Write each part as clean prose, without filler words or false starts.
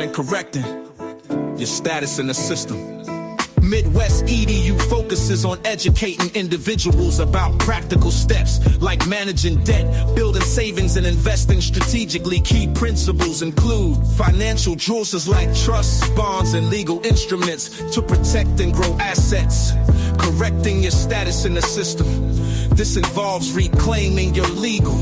and correcting your status in the system. Midwest EDU focuses on educating individuals about practical steps like managing debt, building savings, and investing strategically. Key principles include financial jewels like trusts, bonds, and legal instruments to protect and grow assets. Correcting your status in the system. This involves reclaiming your legal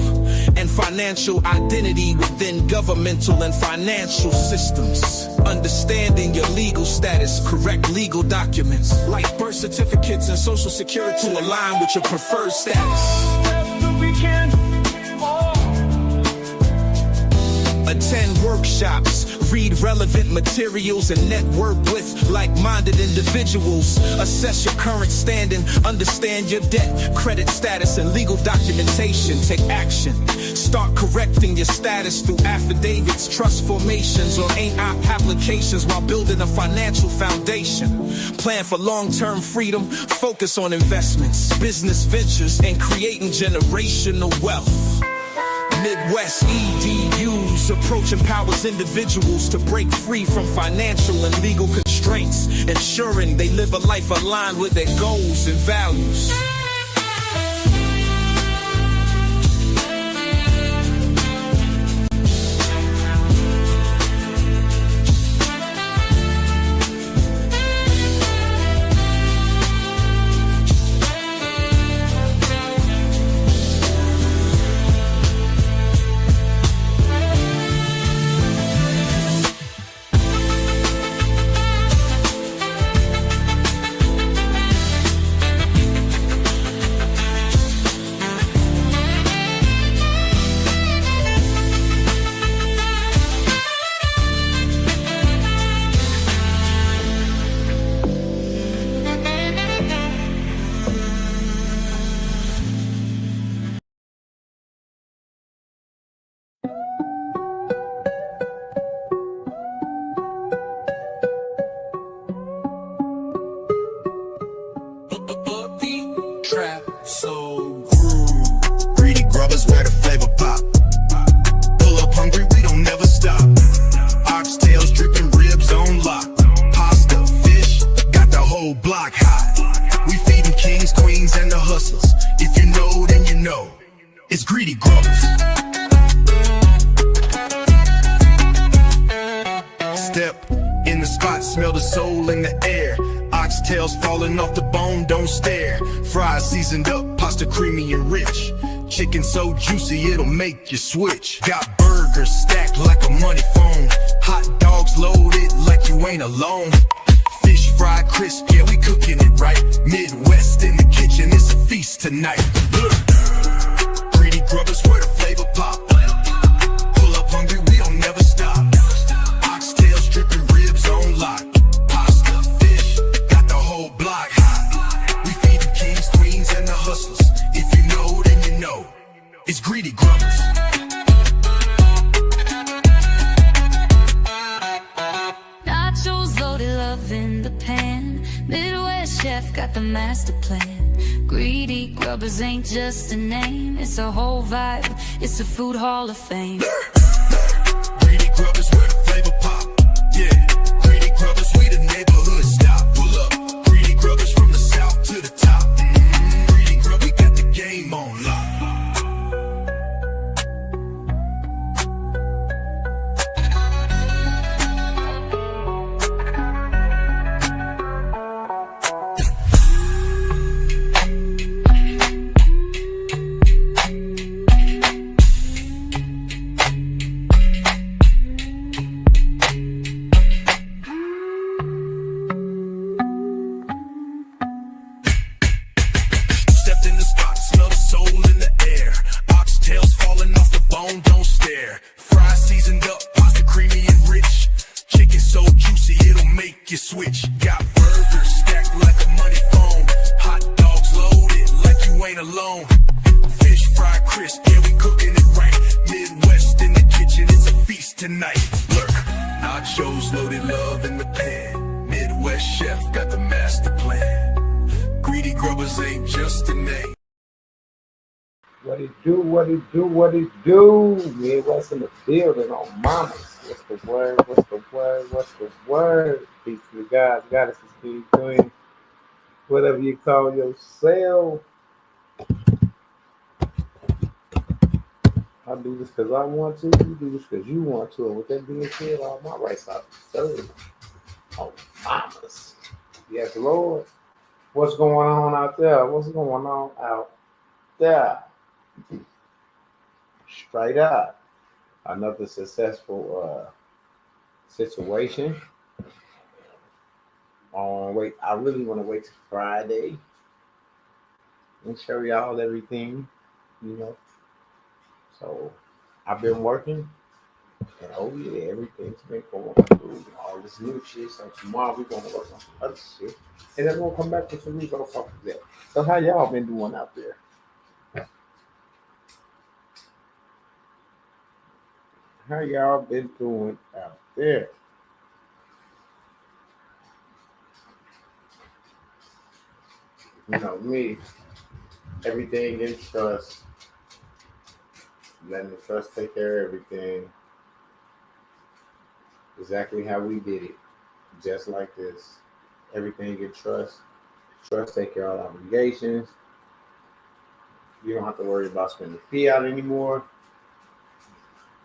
and financial identity within governmental and financial systems. Understanding your legal status, correct legal documents like birth certificates and social security to align with your preferred status. Attend workshops, read relevant materials, and network with like-minded individuals. Assess your current standing, understand your debt, credit status, and legal documentation. Take action. Start correcting your status through affidavits, trust formations, or applications while building a financial foundation. Plan for long-term freedom, focus on investments, business ventures, and creating generational wealth. Midwest EDU's approach empowers individuals to break free from financial and legal constraints, ensuring they live a life aligned with their goals and values. Trap so groove. Greedy grubbers where the flavor pop. Pull up hungry, we don't never stop. Oxtails dripping, ribs on lock. Pasta, fish, got the whole block hot. We feeding kings, queens, and the hustlers. If you know, then you know. It's Greedy Grubbers. Step in the spot, smell the soul in the air. Oxtails falling off the bone, don't stare. Fries seasoned up, pasta creamy and rich. Chicken so juicy, it'll make you switch. Got burgers stacked like a money phone. Hot dogs loaded like you ain't alone. Fish fried crisp, yeah, we cooking it right. Midwest in the kitchen, it's a feast tonight. Greedy Grubbers where the flavor pop. Pull up hungry, we don't never stop. Oxtails dripping, ribs on lock. Block hot. We feed the kings, queens, and the hustlers. If you know, then you know. It's Greedy Grubbers. Nachos loaded, love in the pan. Midwest chef got the master plan. Greedy Grubbers ain't just a name, it's a whole vibe. It's a food hall of fame. Greedy Grubbers where the flavor pop. Yeah, Greedy Grubbers, we the neighborhood stop. Pull up. Grubbers from the south to the top. Greedy Grub, we got the game on lock. Switch. Got burgers stacked like a money phone. Hot dogs loaded like you ain't alone. Fish fried crisp, yeah, we cooking it right. Midwest in the kitchen, it's a feast tonight. Lurk, nachos loaded, love in the pan. Midwest chef got the master plan. Greedy Grubbers ain't just a name. What it do, what it do, what it do. Midwest in the building on Mamas. What's the word? What's the word? What's the word? Peace to the God, goddesses, king, queen, whatever you call yourself. I do this because I want to. You do this because you want to. And with that being said, all my rights are served. Oh, mamas. Yes, Lord. What's going on out there? What's going on out there? Straight up. Another successful situation. Wait, I really want to wait till Friday and show y'all everything, you know. So I've been working, and oh yeah, everything's been going through all this new shit. So tomorrow we're gonna work on some other shit, and then we'll come back with some results off of that. So how y'all been doing out there? How y'all been doing out there? You know me, everything in trust, letting the trust take care of everything. Exactly how we did it, just like this. Everything in trust. Trust take care of all obligations. You don't have to worry about spending fiat anymore.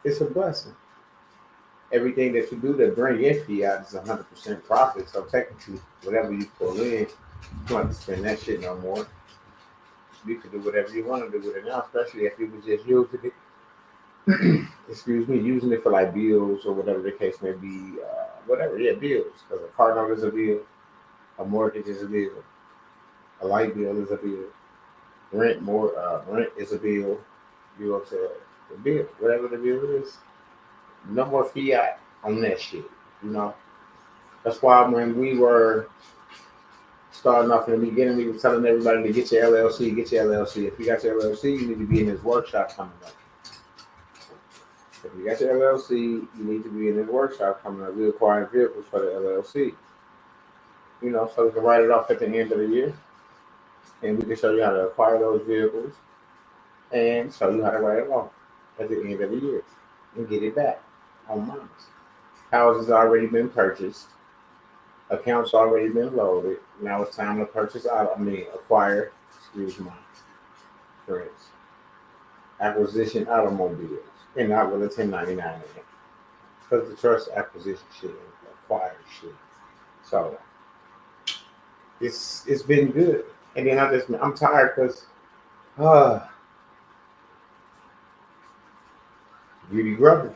It's a blessing. Everything that you do to bring in fiat is 100% profit. So technically, whatever you pull in, you don't have to spend that shit no more. You can do whatever you want to do with it now, especially if you was just using it. Excuse me, using it for like bills or whatever the case may be. Whatever, yeah, bills. Because a car note is a bill, a mortgage is a bill, a light bill is a bill, rent is a bill. You know what I'm saying? The bill, whatever the bill is, no more fiat on that shit. You know, that's why when we were starting off in the beginning, we were telling everybody to get your LLC, get your LLC. If you got your LLC, you need to be in this workshop coming up. If you got your LLC, you need to be in this workshop coming up. We acquire vehicles for the LLC. You know, so we can write it off at the end of the year, and we can show you how to acquire those vehicles and show you how to write it off at the end of the year and get it back on months. Houses already been purchased, accounts already been loaded. Now it's time to acquire. Excuse my friends. Acquisition automobiles, and not with a 1099 in it, because the trust acquisition shit, acquired shit. So it's been good, and then I'm tired because Greedy Grubbers.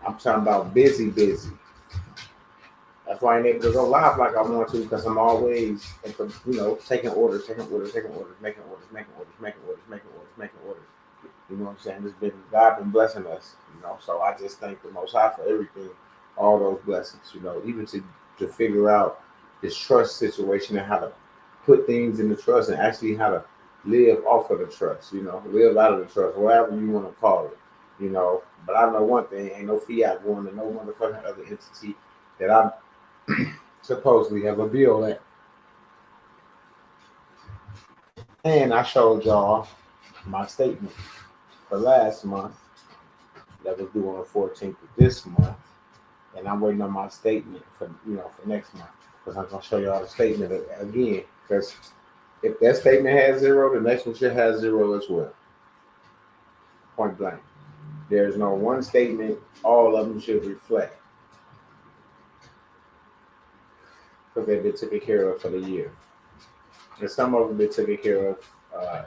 I'm talking about busy. That's why I ain't able to go live like I want to, because I'm always, taking orders, making orders. You know what I'm saying? God been blessing us, so I just thank the Most High for everything, all those blessings, even to figure out this trust situation and how to put things in the trust and actually how to live off of the trust, live out of the trust, whatever you want to call it, But I know one thing, ain't no fiat going to no motherfucking other entity that I supposedly have a bill at. And I showed y'all my statement for last month that was due on the 14th of this month. And I'm waiting on my statement for next month, because I'm going to show y'all the statement again, because if that statement has zero, the next one should have zero as well. Point blank. There's no one statement all of them should reflect, because they've been taken care of for the year. And some of them been taken care of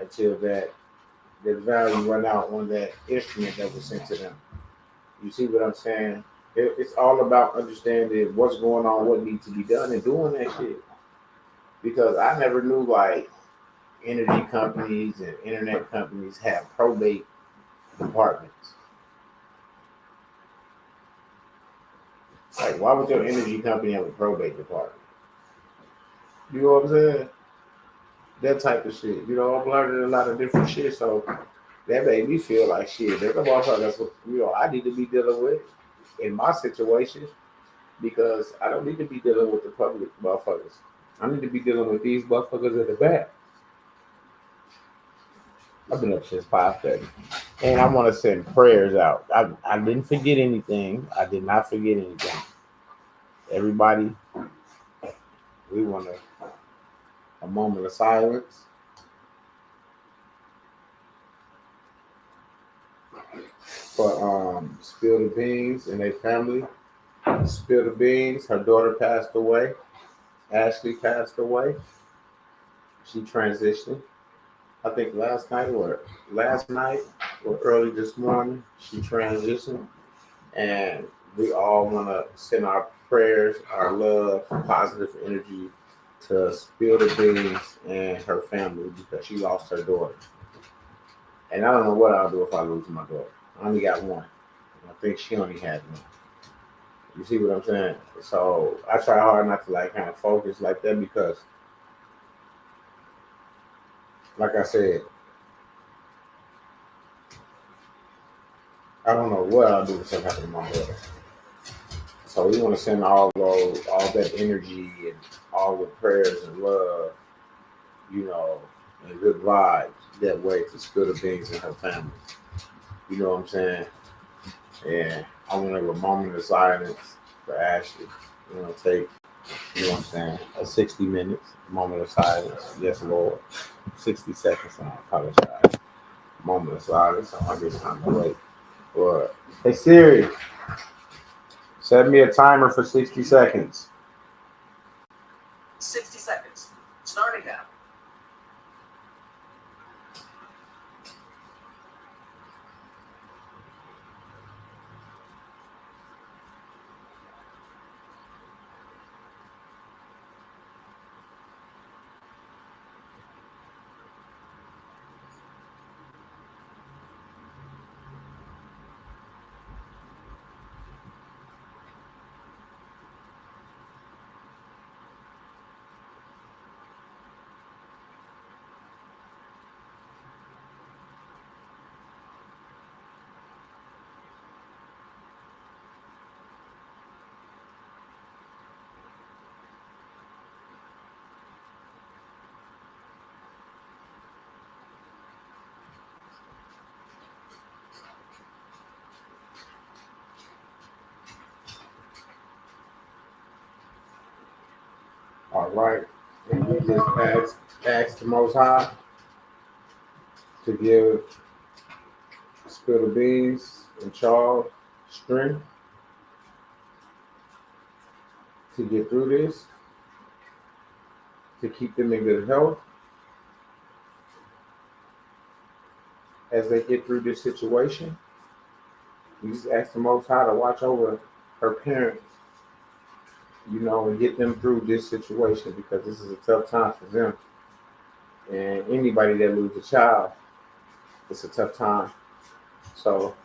until that the value run out on that instrument that was sent to them. You see what I'm saying? It's all about understanding what's going on, what needs to be done, and doing that shit. Because I never knew like energy companies and internet companies have probate departments. Like, why would your energy company have a probate department? You know what I'm saying? That type of shit. I'm learning a lot of different shit, so that made me feel like shit. There's a motherfucker I need to be dealing with in my situation, because I don't need to be dealing with the public motherfuckers. I need to be dealing with these motherfuckers at the back. I've been up since 5:30. And I want to send prayers out. I didn't forget anything. I did not forget anything. Everybody, we want a moment of silence for Spill the Beans and their family. Spill the Beans, her daughter passed away. Ashley passed away. She transitioned. I think last night or early this morning, she transitioned. And we all want to send our prayers, our love, positive energy to Spill the Beans and her family because she lost her daughter. And I don't know what I'll do if I lose my daughter. I only got one. I think she only had one. You see what I'm saying? So I try hard not to like kind of focus like that because, like I said, I don't know what I'll do if something happens to my daughter. So we want to send all that energy and all the prayers and love, and good vibes that way to Spill the Beans and her family. You know what I'm saying? And I want to have a moment of silence for Ashley. Take, what I'm saying, a 60 minutes, moment of silence. Yes, Lord. 60 seconds, I apologize. Moment of silence. I get time to wait. But, hey, Siri, set me a timer for 60 seconds. 60 seconds. Starting now. All right. And we just ask the Most High to give Spill the Beans and Charles strength to get through this, to keep them in good health as they get through this situation. We just ask the Most High to watch over her parents, and get them through this situation because this is a tough time for them. And anybody that loses a child, it's a tough time. So,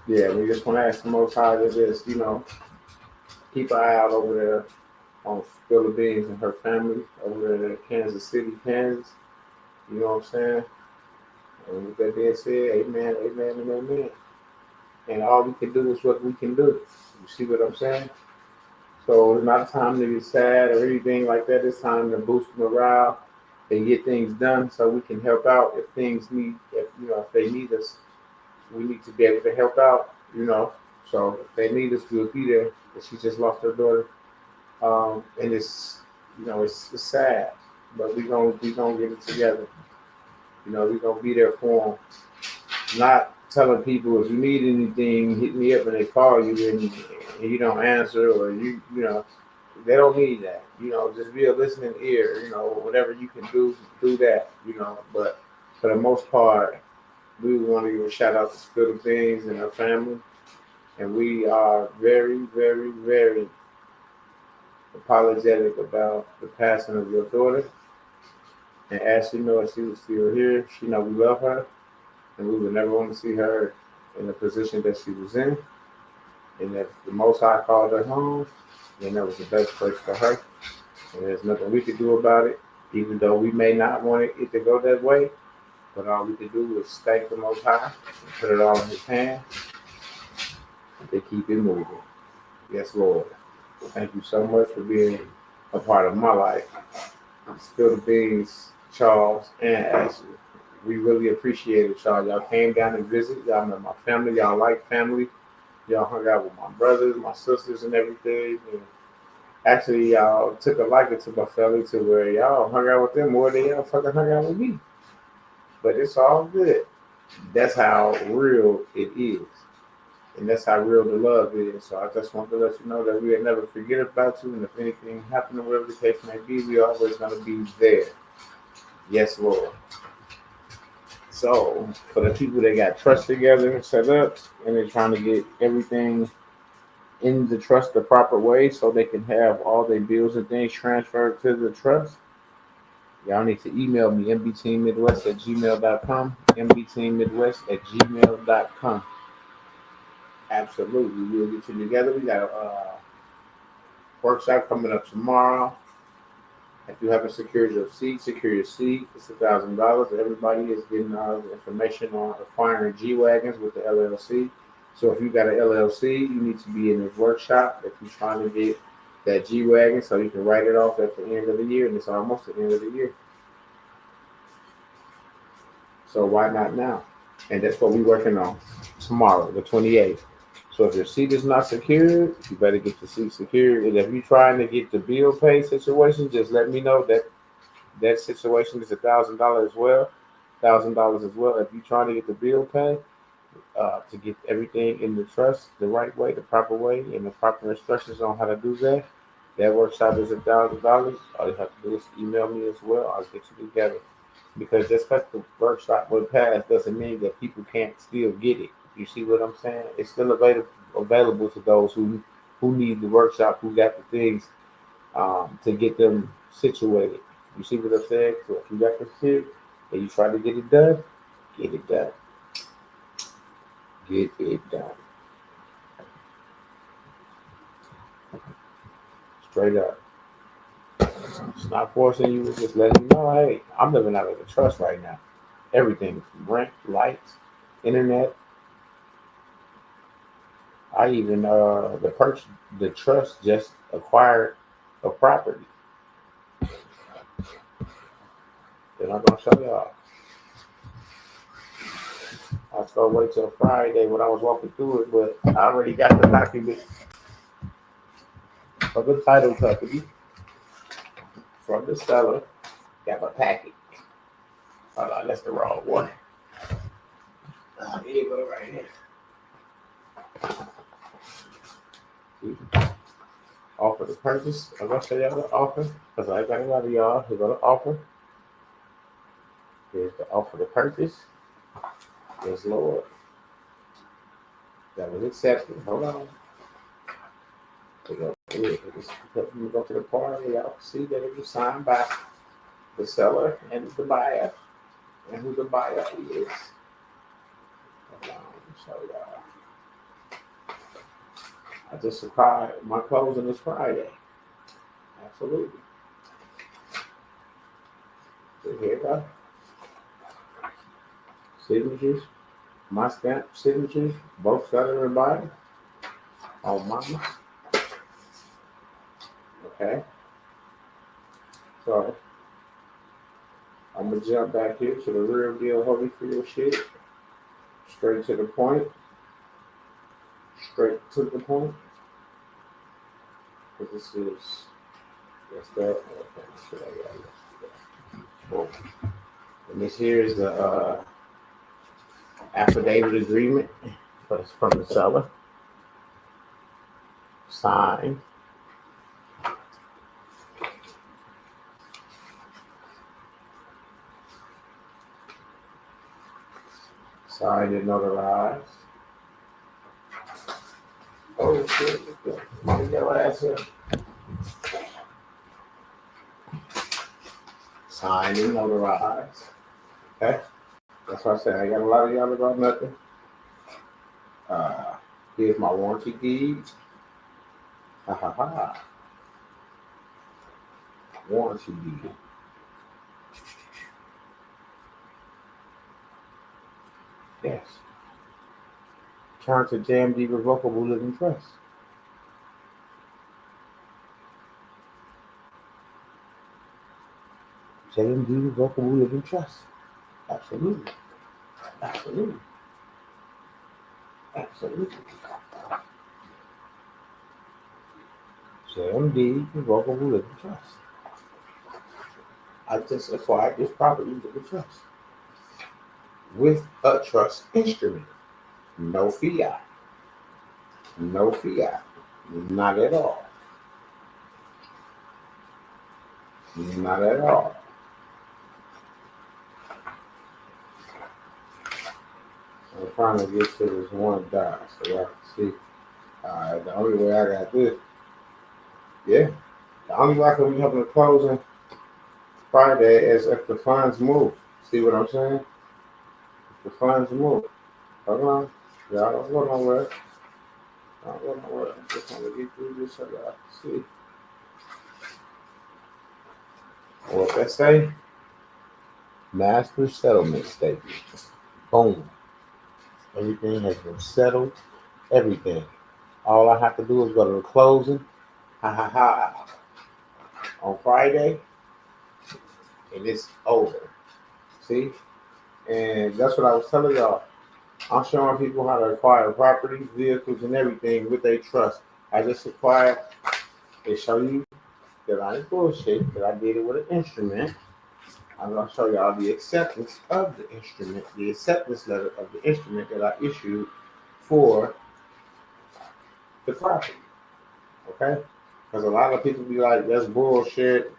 yeah, we just want to ask the Most High to just, keep an eye out over there on Spill the Beans and her family over there in Kansas City, Kansas. You know what I'm saying? And with that being said, amen, amen, and amen. And all we can do is what we can do. You see what I'm saying? So it's not time to be sad or anything like that. It's time to boost morale and get things done so we can help out if if they need us, we need to be able to help out, So if they need us, we'll be there. But she just lost her daughter. And it's sad, but we gonna get it together. We're gonna be there for them. Not telling people if you need anything, hit me up and they call you and you don't answer or they don't need that. Just be a listening ear. Whatever you can do that. But for the most part, we want to give a shout out to Spill the Beans and her family, and we are very, very, very apologetic about the passing of your daughter. And Ashley knows she was still here. She know we love her, and we would never want to see her in the position that she was in. And if the Most High called her home, then that was the best place for her. And there's nothing we could do about it, even though we may not want it to go that way. But all we could do is thank the Most High and put it all in His hand to keep it moving. Yes, Lord. Thank you so much for being a part of my life. Spill the Beans, Charles, and Ashley. We really appreciate it, y'all. Y'all came down and visit. Y'all met my family. Y'all like family. Y'all hung out with my brothers, my sisters, and everything. And actually, y'all took a liking to my family to where y'all hung out with them more than y'all fucking hung out with me. But it's all good. That's how real it is. And that's how real the love is. So I just want to let you know that we'll never forget about you. And if anything happened, or whatever the case may be, we always going to be there. Yes, Lord. So for the people that got trust together and set up and they're trying to get everything in the trust the proper way so they can have all their bills and things transferred to the trust, y'all need to email me, mbteammidwest@gmail.com, mbteammidwest@gmail.com. Absolutely. We'll get you together. We got a workshop coming up tomorrow. If you haven't secured your seat, secure your seat. It's $1,000. Everybody is getting information on acquiring G-Wagons with the LLC. So if you got an LLC, you need to be in this workshop if you're trying to get that G-Wagon so you can write it off at the end of the year. And it's almost the end of the year. So why not now? And that's what we're working on tomorrow, the 28th. So if your seat is not secured, you better get your seat secured. And if you're trying to get the bill pay situation, just let me know that situation is $1,000 as well. $1,000 as well. If you're trying to get the bill pay, to get everything in the trust the right way, the proper way, and the proper instructions on how to do that, that workshop is $1,000. All you have to do is email me as well. I'll get you together. Because just because the workshop will pass doesn't mean that people can't still get it. You see what I'm saying? It's still available to those who need the workshop, who got the things to get them situated. You see what I'm saying? So if you got the shit and you try to get it done, get it done. Get it done. Straight up. It's not forcing you, it's just letting you know, hey, I'm living out of the trust right now. Everything, rent, lights, internet. I even the trust just acquired a property. Then I'm gonna show y'all. I was gonna wait till Friday when I was walking through it, but I already got the document from the title company, from the seller. Got my packet. Hold on, that's the wrong one. Here you go, right here. Offer to purchase. I'm gonna show y'all the offer because I got a lot of y'all who gonna offer. Here's the offer to purchase. Yes, Lord. That was accepted. Hold on. We go to the part where y'all see that it was signed by the seller and the buyer, and who the buyer is. Hold on, show y'all. I just acquired my closing this Friday. Absolutely. So here you go. Signatures, my stamp signatures, both seller and buyer on mine. Okay. So I'm gonna jump back here to the real deal Holyfield shit. Straight to the point. Straight to the point. Because this is that's that. Okay, so I got it. Cool. And this here is the affidavit agreement, but it's from the seller. Signed. Signed and notarized. Oh shit! Get your ass here. Signed and notarized. Okay. That's what I said. I got a lot of y'all about nothing. Here's my warranty deed. Ha ha ha. Warranty deed. Yes. Turn to JMD Revocable Living Trust. JMD Revocable Living Trust. Absolutely. Absolutely. Absolutely. So MD Revocable Living Trust. I just acquired this property with a trust. With a trust instrument. No fiat. No fiat. Not at all. Not at all. I'm trying to get to this one dot so y'all can see. The only way I got this, yeah. The only way I can be helping the closing Friday is if the funds move. See what I'm saying? If the funds move. Hold on. Y'all don't go nowhere. Don't go nowhere. I'm just trying to get through this so y'all can see. What that say? Master settlement statement. Boom. Everything has been settled. Everything. All I have to do is go to the closing. Ha ha ha. On Friday. And it's over. See? And that's what I was telling y'all. I'm showing people how to acquire properties, vehicles, and everything with their trust. I just acquired. They show you that I ain't bullshit, that I did it with an instrument. I'm going to show y'all the acceptance of the instrument, the acceptance letter of the instrument that I issued for the property. Okay? Because a lot of people be like, that's bullshit.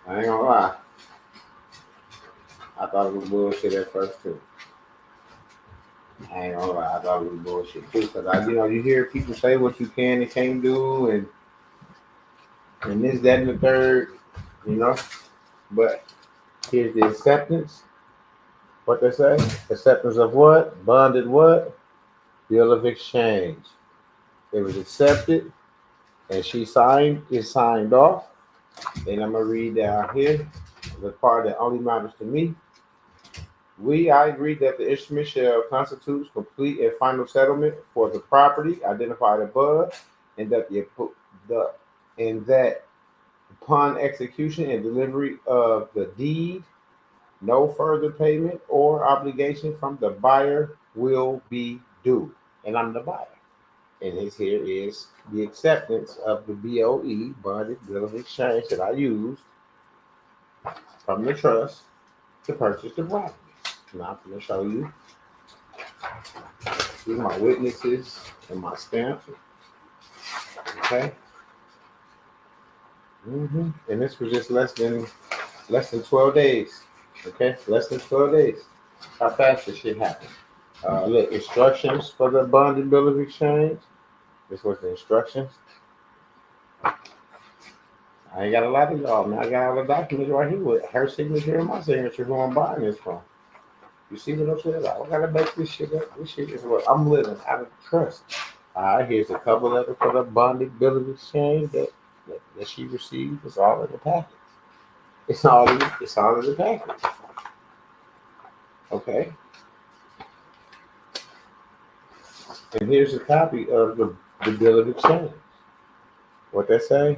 I ain't gonna lie. I thought it was bullshit at first too. I ain't gonna lie, I thought it was bullshit too. Because you hear people say what you can and can't do, and this, that, and the third, But here's the acceptance. What they say? Acceptance of what? Bonded what? Bill of exchange. It was accepted, and she signed. It signed off. And I'm gonna read down here the part that only matters to me. I agree that the instrument shall constitute complete and final settlement for the property identified above, and that upon execution and delivery of the deed, no further payment or obligation from the buyer will be due. And I'm the buyer. And here is the acceptance of the BOE, bonded bill of exchange, that I used from the trust to purchase the property. Now I'm going to show you. These are my witnesses and my stamp. Okay. And this was just less than 12 days. Okay, less than 12 days. How fast this shit happened. Look, instructions for the bonded bill of exchange. This was the instructions. I ain't got a lot of y'all, man. I got all the documents right here with her signature and my signature who I'm buying this from. You see what I'm saying? I gotta make this shit up. This shit is what I'm living out of trust. Here's a cover letter for the bonded bill of exchange that she received. It's all in the package. It's all in the package. Okay. And here's a copy of the bill of exchange. What they say?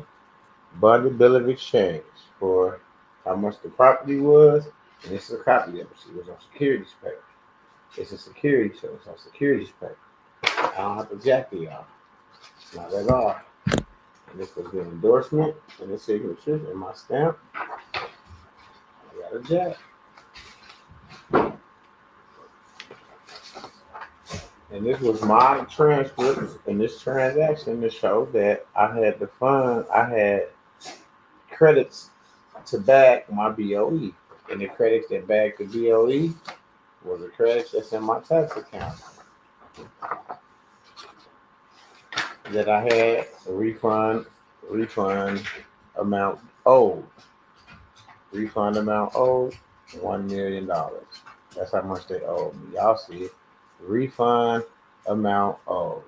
Bonded bill of exchange for how much the property was. And this is a copy of it. It was on securities paper. It's a security, so it's on securities paper. I don't have to jack it, y'all. Not at all. And this was the endorsement and the signature and my stamp. I got a jack. And this was my transcripts in this transaction to show that I had credits to back my BOE. And the credits that back the BOE were the credits that's in my tax account. That I had a refund amount owed. Refund amount owed, $1 million. That's how much they owe me. Y'all see it. Refund amount owed.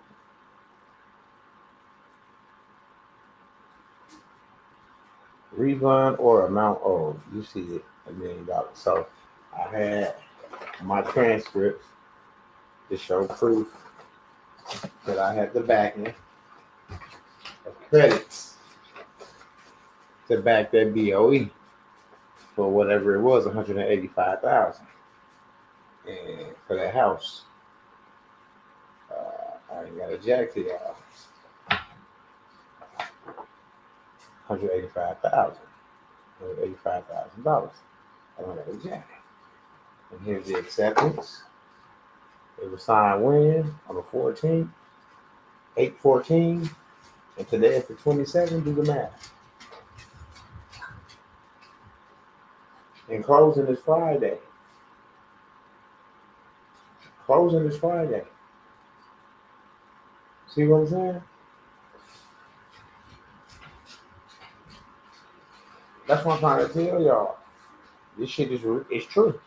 Refund or amount owed. You see it, $1 million. So I had my transcripts to show proof that I had the backing of credits to back that BOE for whatever it was, 185,000, and for that house. I ain't got a jack to y'all. 185,000. $185,000. I don't have a jack. And here's the acceptance. It was signed when? On the 14th, 8/14, and today is the 27th. Do the math. And closing is Friday. Closing is Friday. See what I'm saying? That's what I'm trying to tell y'all. This shit is it's true.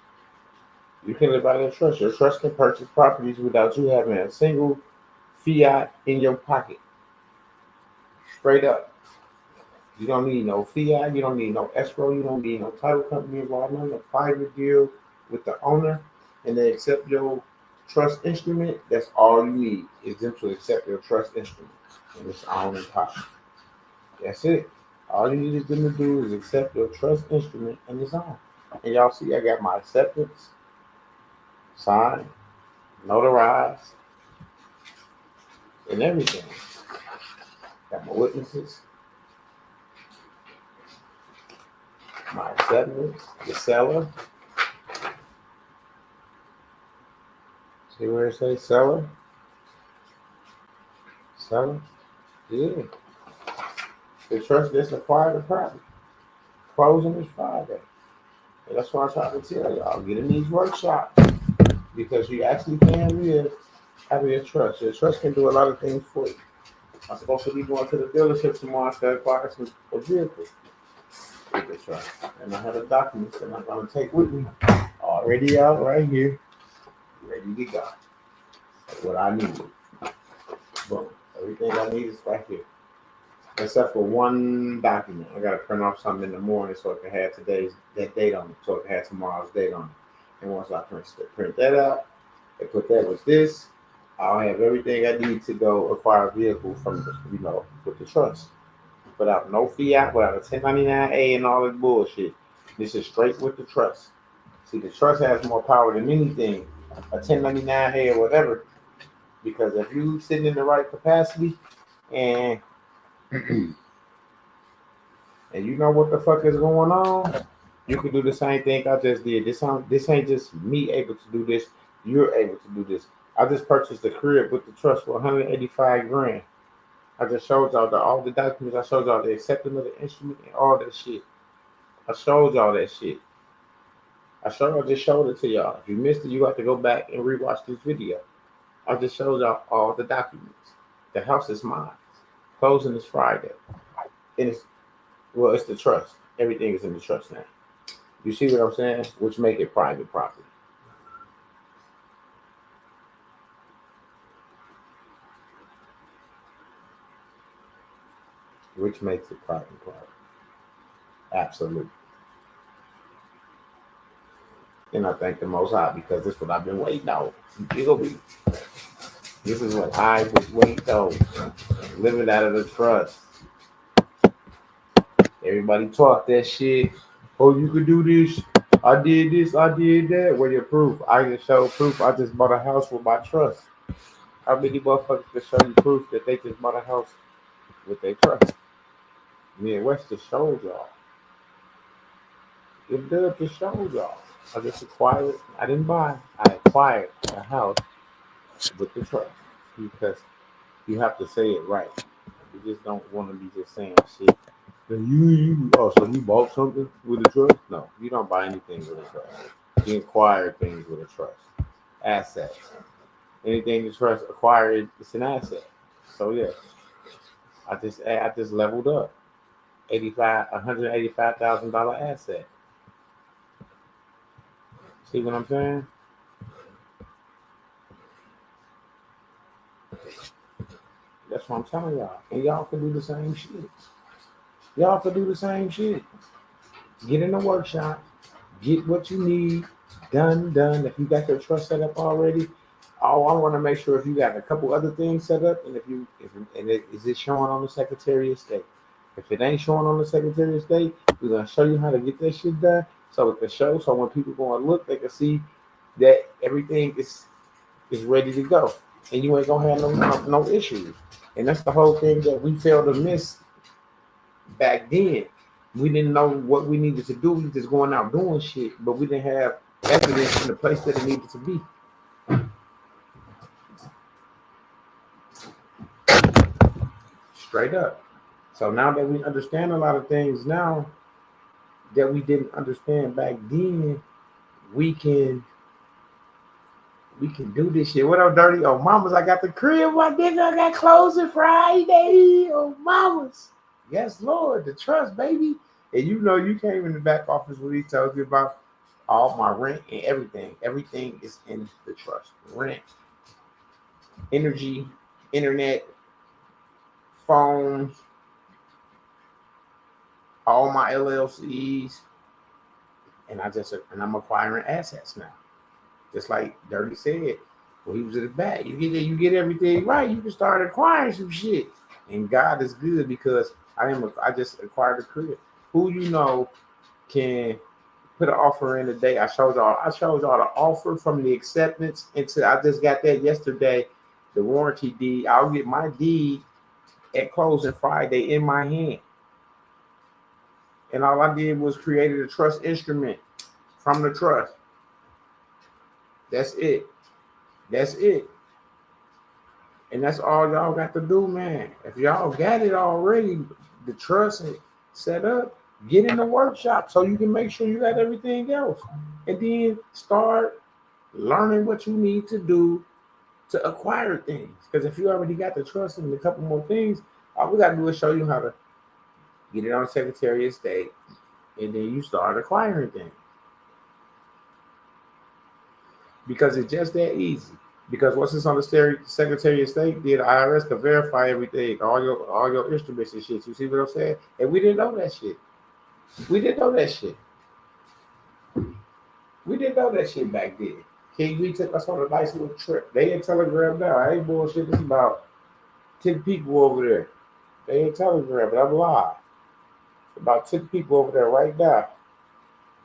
You can live out of trust. Your trust can purchase properties without you having a single fiat in your pocket. Straight up. You don't need no fiat. You don't need no escrow. You don't need no title company involvement. A private deal with the owner, and they accept your trust instrument. That's all you need is them to accept your trust instrument, and it's on and pop. That's it. All you need them to do is accept your trust instrument, and it's on. And y'all see, I got my acceptance signed, notarized, and everything. Got my witnesses, my acceptance, the seller. See where it says seller? Seller? Yeah. The trust that's acquired the property. Closing is Friday. And that's why I try to tell y'all, get in these workshops because you actually can live out of your trust. Your trust can do a lot of things for you. I'm supposed to be going to the dealership tomorrow to acquire a vehicle with the trust. And I have the documents that I'm going to take with me already out right here, ready to go. That's what I need. Boom. Everything I need is right here. Except for one document. I gotta print off something in the morning so it can have that date on it, so it can have tomorrow's date on it. And once I print that out and put that with this, I'll have everything I need to go acquire a vehicle from with the trust. Without no fiat, without a 1099A and all that bullshit. This is straight with the trust. See, the trust has more power than anything, a 1099A or whatever. Because if you sitting in the right capacity and and you know what the fuck is going on, you can do the same thing I just did. This ain't just me able to do this. You're able to do this. I just purchased a crib with the trust for 185 grand. I just showed y'all all the documents. I showed y'all the acceptance of the instrument and all that shit. I showed y'all that shit. I just showed it to y'all. If you missed it, you have to go back and rewatch this video. I just showed y'all all the documents. The house is mine. Closing is Friday. And it's the trust. Everything is in the trust now. You see what I'm saying? Which make it private property. Which makes it private property. Absolutely. And I thank the Most High because this is what I've been waiting on. This is what I was waiting on. Living out of the trust. Everybody talk that shit. Oh, you could do this. I did this. I did that. Where your proof? I can show proof. I just bought a house with my trust. How many motherfuckers can show you proof that they just bought a house with their trust? Me and West just showed y'all. It does just show y'all. I just acquired. I didn't buy. I acquired a house with the trust because you have to say it right. You just don't want to be just saying shit. So you bought something with a trust? No, you don't buy anything with a trust. You acquire things with a trust. Assets. Anything the trust acquired, it's an asset. So yeah, I just leveled up. $185,000 asset. See what I'm saying? That's what I'm telling y'all. And y'all can do the same shit. Y'all can do the same shit. Get in the workshop. Get what you need. Done. If you got your trust set up already, I want to make sure if you got a couple other things set up, and is it showing on the Secretary of State? If it ain't showing on the Secretary of State, we're gonna show you how to get that shit done. So it can show. So when people go and look, they can see that everything is ready to go, and you ain't gonna have no issues. And that's the whole thing that we failed to miss back then. We didn't know what we needed to do. We just going out doing shit, but we didn't have evidence in the place that it needed to be. Straight up. So now that we understand a lot of things now that we didn't understand back then, we can do this shit. What up, Dirty? Oh, mamas, I got the crib, my nigga. I got closing Friday. Oh, mamas. Yes, Lord. The trust, baby. And you know, you came in the back office when he told you about all my rent and everything. Everything is in the trust. Rent, energy, internet, phones, all my LLCs. And I'm acquiring assets now. Just like Dirty said, when he was at the back, you get everything right, you can start acquiring some shit. And God is good because I just acquired a crib. Who you know can put an offer in today? I showed y'all the offer from the acceptance into I just got that yesterday, the warranty deed. I'll get my deed at closing Friday in my hand. And all I did was created a trust instrument from the trust. That's it. That's it. And that's all y'all got to do, man. If y'all got it already, the trust set up, get in the workshop so you can make sure you got everything else. And then start learning what you need to do to acquire things. Because if you already got the trust and a couple more things, all we got to do is show you how to get it on the Secretary of State, and then you start acquiring things. Because it's just that easy. Because once it's on the Secretary of State, the IRS can verify everything, all your instruments and shit. You see what I'm saying? And we didn't know that shit. We didn't know that shit back then. King V took us on a nice little trip. They in Telegram now. I ain't bullshit. It's about 10 people over there. They in Telegram, but I'm live. About 10 people over there right now.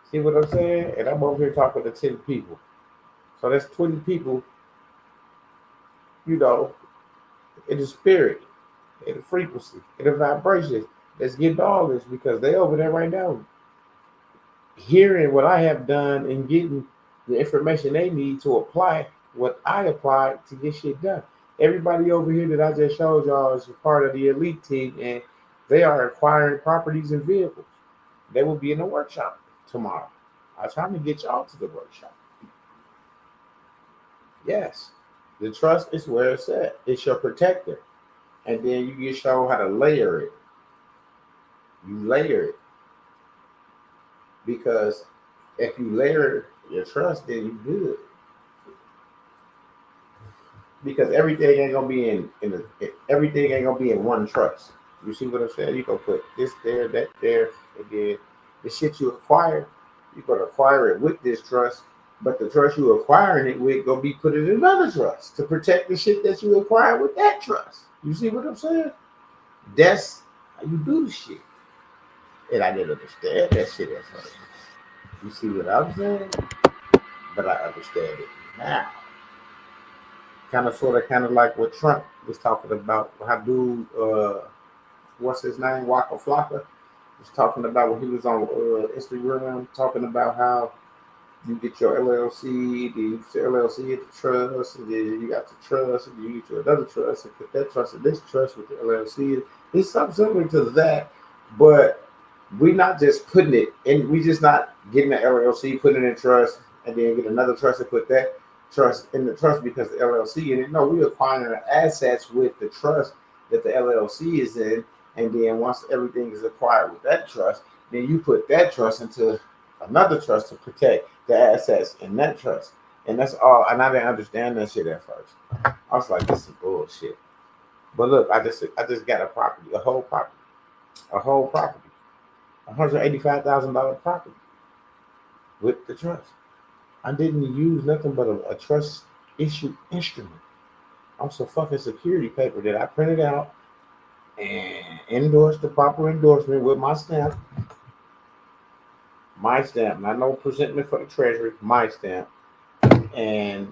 See what I'm saying? And I'm over here talking to 10 people. So that's 20 people, you know, in the spirit, in the frequency, in the vibration. Let's get all this because they over there right now hearing what I have done and getting the information they need to apply what I applied to get shit done. Everybody over here that I just showed y'all is a part of the elite team, and they are acquiring properties and vehicles. They will be in the workshop tomorrow. I'm trying to get y'all to the workshop. Yes, the trust is where it's at. It's your protector. And then you get shown how to layer it. You layer it. Because if you layer your trust, then you good. Because everything ain't gonna be everything ain't gonna be in one trust. You see what I'm saying? You gonna put this there, that there, and then the shit you acquire, you're gonna acquire it with this trust. But the trust you acquiring it with gonna be put in another trust to protect the shit that you acquire with that trust. You see what I'm saying? That's how you do the shit. And I didn't understand that shit at first. You see what I'm saying? But I understand it now. Kind of like what Trump was talking about. How dude, what's his name? Waka Flocka was talking about when he was on Instagram, talking about how you get your LLC, then you get your LLC at the trust, and then you got the trust, and you get your another trust, and put that trust in this trust with the LLC. It's something similar to that, but we not just putting it in, we just not getting the LLC, putting it in trust, and then get another trust and put that trust in the trust because the LLC in it. No, we acquiring the assets with the trust that the LLC is in, and then once everything is acquired with that trust, then you put that trust into another trust to protect the assets in that trust. And that's all. And I didn't understand that shit at first. I was like, this is bullshit. But look, I just got a property, a whole property, $185,000 property with the trust. I didn't use nothing but a trust issue instrument. On some fucking security paper that I printed out and endorsed the proper endorsement with my stamp. my stamp, not no presentment for the treasury, my stamp. And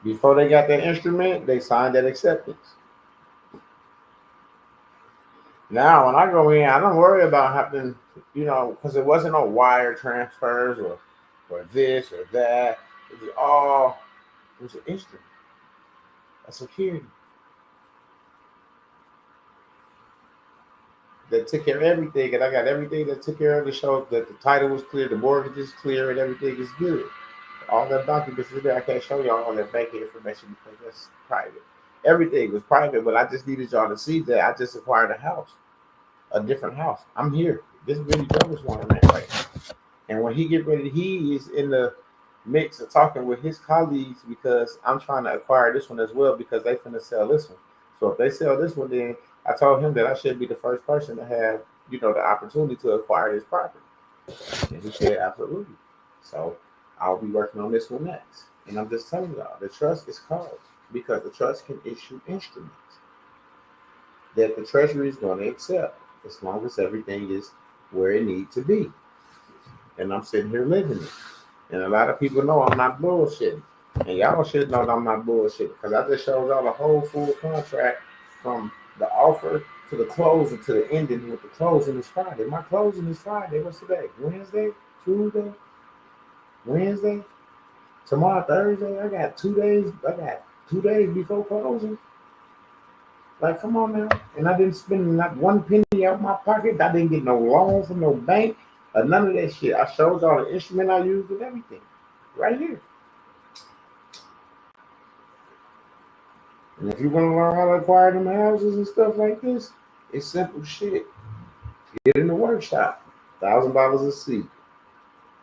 before they got that instrument, they signed that acceptance. Now, when I go in, I don't worry about having, because it wasn't no wire transfers or this or that. It was an instrument, a security that took care of everything. And I got everything that took care of to show that the title was clear, the mortgage is clear, and everything is good. All that documents is there. I can't show y'all all that banking information because that's private. Everything was private, but I just needed y'all to see that I just acquired a different house. I'm here. This is Billy Jones one man right now. And when he get ready, he is in the mix of talking with his colleagues because I'm trying to acquire this one as well because they finna sell this one. So if they sell this one, then I told him that I should be the first person to have, the opportunity to acquire this property. And he said, absolutely. So I'll be working on this one next. And I'm just telling y'all, the trust is called because the trust can issue instruments that the Treasury is going to accept as long as everything is where it needs to be. And I'm sitting here living it. And a lot of people know I'm not bullshitting. And y'all should know that I'm not bullshitting because I just showed y'all the whole full contract from the offer to the closing to the ending with the closing is Friday. My closing is Friday. What's today? Wednesday? Tuesday? Wednesday? Tomorrow, Thursday? I got 2 days. I got 2 days before closing. Like, come on now. And I didn't spend not one penny out of my pocket. I didn't get no loan from no bank or none of that shit. I showed y'all the instrument I used and everything. Right here. And if you want to learn how to acquire them houses and stuff like this, it's simple shit. Get in the workshop. $1,000 a seat.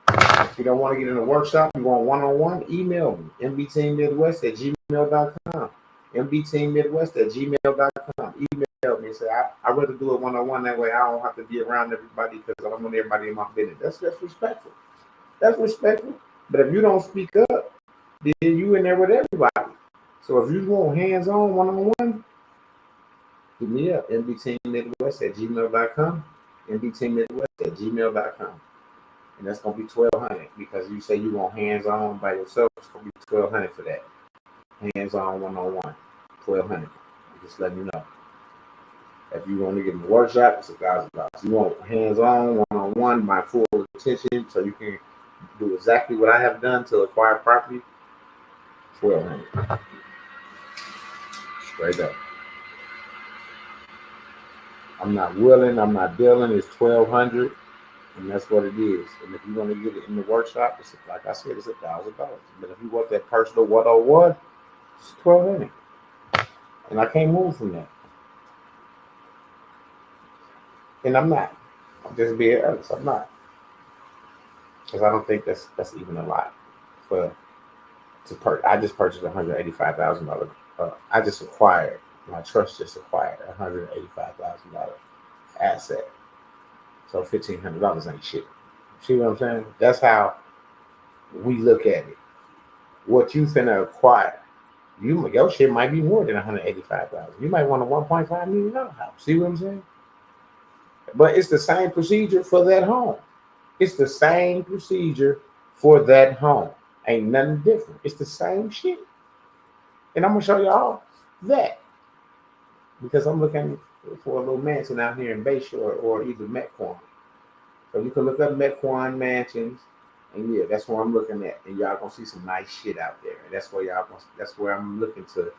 If you don't want to get in the workshop, you want one-on-one, email me. mbteammidwest@gmail.com. mbteammidwest@gmail.com. Email me and say, I'd rather do it one-on-one. That way I don't have to be around everybody because I don't want everybody in my business. That's respectful. That's respectful. But if you don't speak up, then you in there with everybody. So if you want hands-on one-on-one, hit me up. mbteammidwest@gmail.com. mbteammidwest@gmail.com. And that's gonna be $1,200 because you say you want hands-on by yourself. It's gonna be $1,200 for that. Hands-on one-on-one, $1,200. Just letting you know. If you want to get in the workshop, it's $1,000. You want hands-on one-on-one, my full attention, so you can do exactly what I have done to acquire property. $1,200. Straight up. I'm not willing. I'm not dealing. It's $1,200. And that's what it is. And if you want to get it in the workshop, it's like I said, it's $1,000. But if you want that personal one-on-one, it's $1,200. And I can't move from that. And I'm not. I'm just being honest. I'm not. Because I don't think that's even a lot. I just purchased $185,000. I just acquired. My trust just acquired $185,000 asset. So $1,500 ain't shit. See what I'm saying? That's how we look at it. What you finna acquire, your shit might be more than $185,000. You might want a $1.5 million house. See what I'm saying? But it's the same procedure for that home. It's the same procedure for that home. Ain't nothing different. It's the same shit. And I'm gonna show y'all that because I'm looking for a little mansion out here in Bayshore or either Metquan. So you can look up Metquan mansions, and yeah, that's what I'm looking at. And y'all gonna see some nice shit out there. And that's where I'm looking to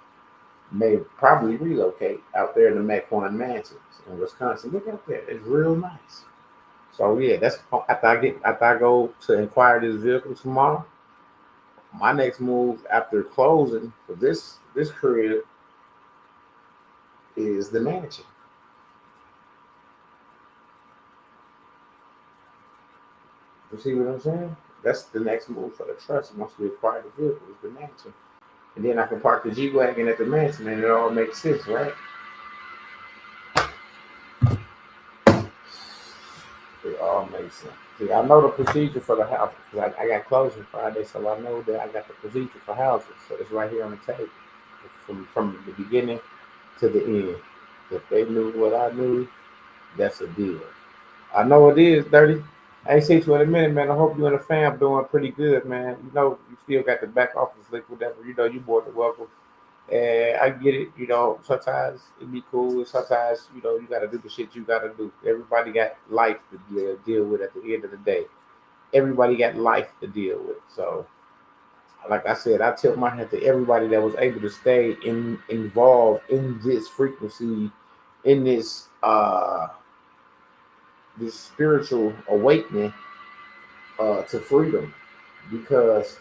probably relocate out there in the Metquan mansions in Wisconsin. Look out there, it's real nice. So yeah, that's after I go to acquire this vehicle tomorrow. My next move after closing for this career is the mansion. You see what I'm saying? That's the next move for the trust. Once we acquire the vehicle, is the mansion. And then I can park the G-Wagon at the mansion and it all makes sense, right? It all makes sense. See, I know the procedure for the house because I got closing Friday, so I know that I got the procedure for houses. So it's right here on the table from the beginning to the end. If they knew what I knew, that's a deal. I know it is dirty. I ain't seen you in a minute, man. I hope you and the fam doing pretty good, man. You know, you still got the back office link, whatever. You know, you more than welcome. And I get it. You know, sometimes it be cool. Sometimes, you know, you got to do the shit you got to do. Everybody got life to deal with at the end of the day. Everybody got life to deal with. So, like I said, I tilt my hat to everybody that was able to stay involved in this frequency, in this spiritual awakening to freedom, because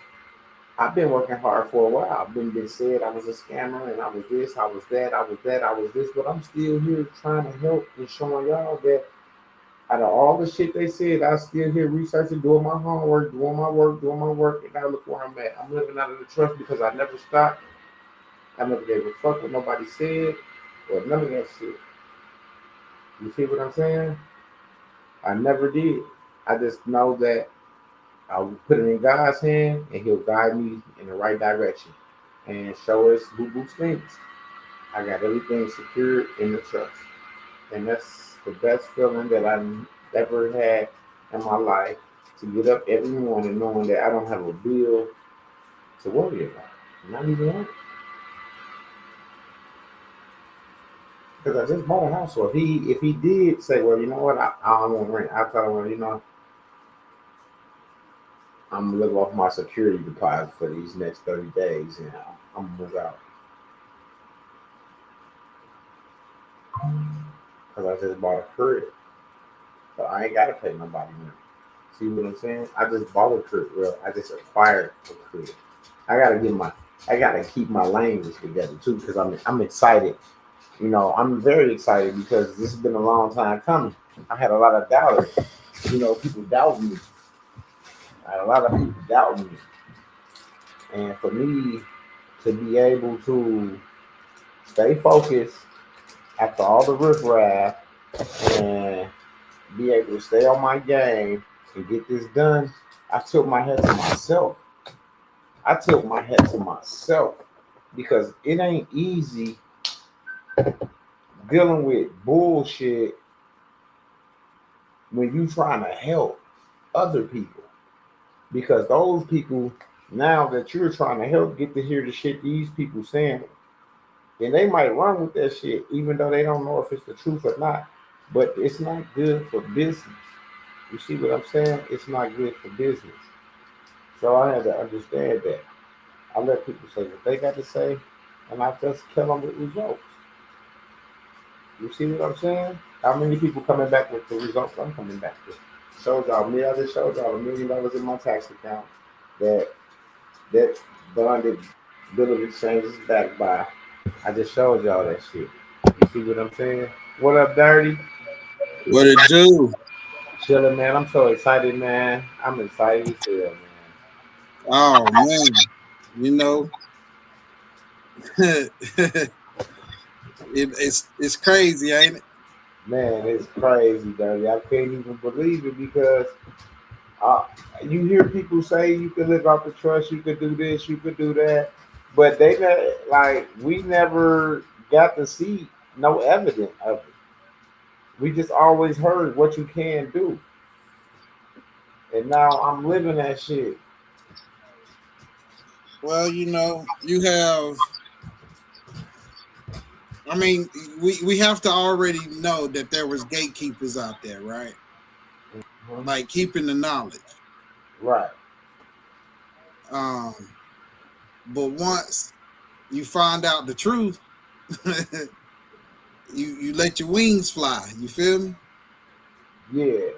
I've been working hard for a while. I've been said I was a scammer and I was this, I was that, I was that, I was this, but I'm still here trying to help and showing y'all that out of all the shit they said, I still here researching, doing my homework, doing my work, and now look where I'm at. I'm living out of the trust because I never stopped. I never gave a fuck what nobody said or none of that shit. You see what I'm saying? I never did. I just know that I'll put it in God's hand and He'll guide me in the right direction and show us boo boo stinks. I got everything secured in the trust. And that's the best feeling that I've ever had in my life, to get up every morning knowing that I don't have a bill to worry about. Not even one. Because I just bought a house. So if he did say, well, you know what, I don't want rent, I tell him, you know, I'm gonna live off my security deposit for these next 30 days and I'm gonna move out. Because I just bought a crib. So I ain't gotta pay nobody money. See what I'm saying? I just bought a crib. Well, I just acquired a crib. I gotta keep my language together too, because I'm excited. You know, I'm very excited because this has been a long time coming. I had a lot of doubters. You know, people doubt me. I had a lot of people doubting me. And for me to be able to stay focused after all the riffraff and be able to stay on my game and get this done, I tilt my head to myself. Because it ain't easy dealing with bullshit when you trying to help other people. Because those people, now that you're trying to help, get to hear the shit these people saying. And they might run with that shit, even though they don't know if it's the truth or not. But it's not good for business. You see what I'm saying? It's not good for business. So I had to understand that. I let people say what they got to say, and I just kill them with results. You see what I'm saying? How many people coming back with the results I'm coming back with? Showed y'all me. I just showed y'all $1 million in my tax account that bonded bill of exchange is backed by. I just showed y'all that shit. You see what I'm saying? What up, Dirty? What it do? Chilling, man. I'm so excited, man. I'm excited as hell, man. Oh man, you know, it's crazy, ain't it? Man, it's crazy, Dirty. I can't even believe it because you hear people say you can live out the trust, you could do this, you could do that, but we never got to see no evidence of it. We just always heard what you can do, and now I'm living that shit. Well, you know, you have. I mean, we have to already know that there was gatekeepers out there, right? Mm-hmm. Like keeping the knowledge, Right? But once you find out the truth, you let your wings fly. You feel me? Yeah.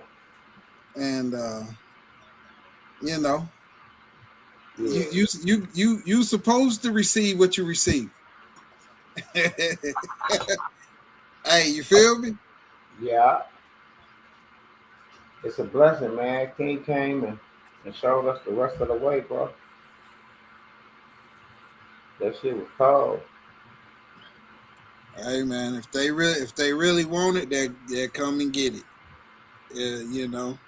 And you know, Yeah. you supposed to receive what you receive. Hey, you feel me? Yeah. It's a blessing, man. King came and showed us the rest of the way, bro. That shit was cold. Hey man, if they really want it, they come and get it. You know,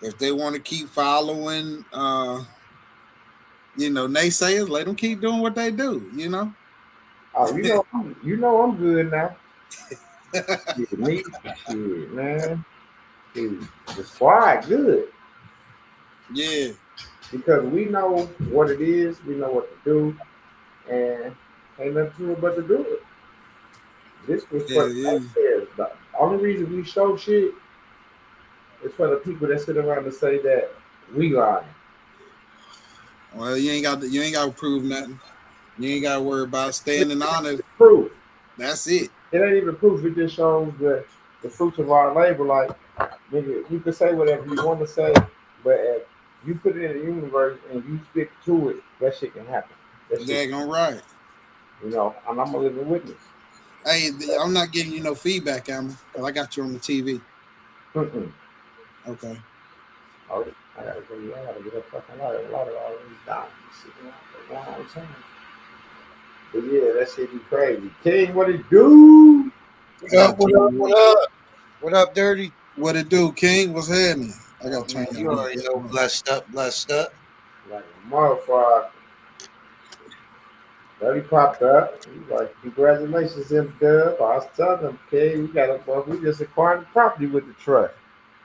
if they want to keep following, you know, naysayers, let them keep doing what they do. You know. Oh, you know I'm good now. Shit, me, shit, man. Dude, the squad good Yeah, because we know what it is, we know what to do, and ain't nothing to it but to do it. This was yeah, for the yeah. naysayers. The only reason we show shit is for the people that sit around and say that we lying. Well, you ain't got to prove nothing. You ain't got to worry about standing honest. Proof. That's it. It ain't even proof. It just shows the fruits of our labor. Like, nigga, you can say whatever you want to say, but if you put it in the universe and you stick to it, that shit can happen. That shit, Daggone right. and I'm a living witness. Hey, I'm not giving you no feedback, Emma, because I got you on the TV. Mm-mm. Okay. Oh, I gotta get a fucking lighter. Lighter already dying. Sitting out for a long time. But yeah, that shit be crazy. King, what it do? I got What up? you. What up? What up, Dirty? What it do, King? What's happening? I got to turn Man, your you mic already know. up. Blessed up, blessed up. Like a motherfucker. But he popped up. He's like, congratulations, M Dub. I was telling him, King, we just acquired the property with the trust.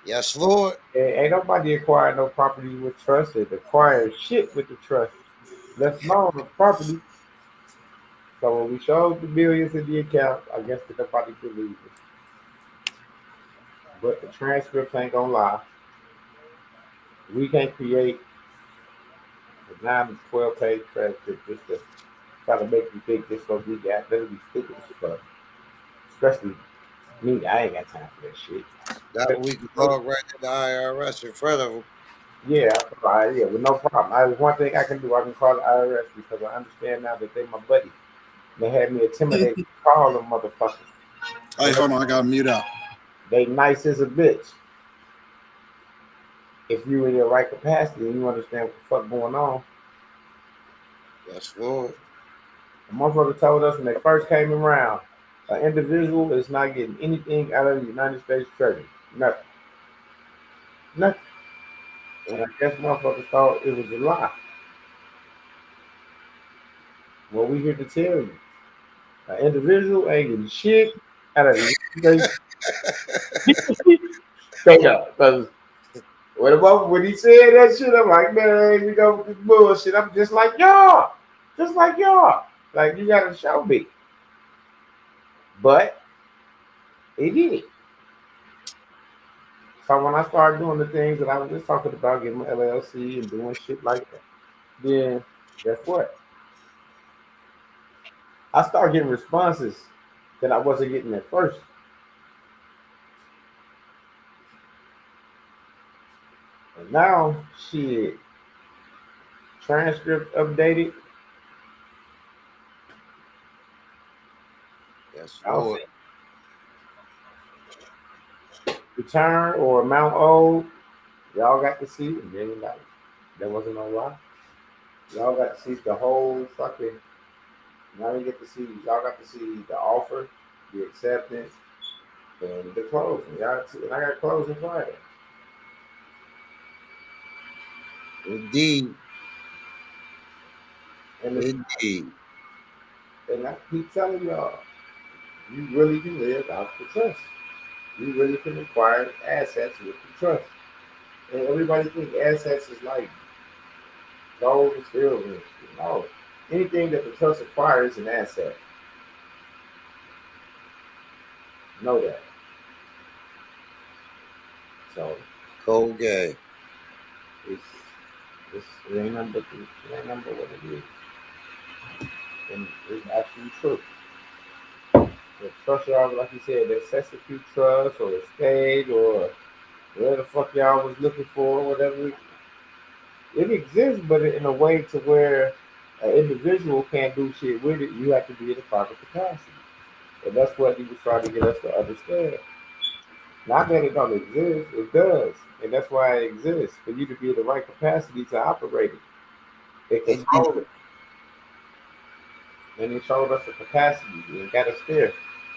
Yes, Lord. Ain't nobody acquired no property with trust. It acquired shit with the trust. Let's know the property. So when we showed the millions in the account, I guess that nobody believed it. But the transcripts ain't gonna lie. We can't create a 9 to 12 page transcript just to try to make you think this what we got. That'll be stupid as fuck. Especially me, I ain't got time for that shit. That we can log right to the IRS in front of them. Yeah, yeah, with no problem. There's one thing I can do. I can call the IRS because I understand now that they my buddy. They had me intimidated to call them motherfuckers. Hey, hold on. I got to mute out. They nice as a bitch. If you in your right capacity and you understand what the fuck going on. Yes, Lord. The motherfucker told us when they first came around, an individual is not getting anything out of the United States Treasury. Nothing. Nothing. And I guess motherfuckers thought it was a lie. Well, we here to tell you. An individual ain't getting shit out of the United States. Straight up. Because when he said that shit, I'm like, man, you know, this bullshit. I'm just like y'all. Just like y'all. Like, you got to show me. But he did it. So when I started doing the things that I was just talking about, getting my LLC and doing shit like that, then guess what? I started getting responses that I wasn't getting at first. And now, shit, transcript updated. Yes, I'll Lord. see. Return or amount owed. Y'all got to see it. And then like, there wasn't no lie. Y'all got to see the whole fucking. Now you get to see. Y'all got to see the offer, the acceptance, and the closing. Y'all see, and I got closing Friday. Indeed. And Indeed. and I keep telling y'all, you really can live out the trust. You really can acquire assets with the trust. And everybody think assets is like gold and silver. No. Anything that the trust acquires is an asset. Know that. So Cold game. it ain't nothing but what it is. And it's actually true. The trust y'all, like you said, the Chesapeake Trust or the state or whatever the fuck y'all was looking for, whatever. It exists, but in a way to where an individual can't do shit with it. You have to be in the proper capacity. And that's what he was trying to get us to understand. Not that it don't exist, it does. And that's why it exists, for you to be in the right capacity to operate it. It Indeed. controls it. And it showed us the capacity. It got us there.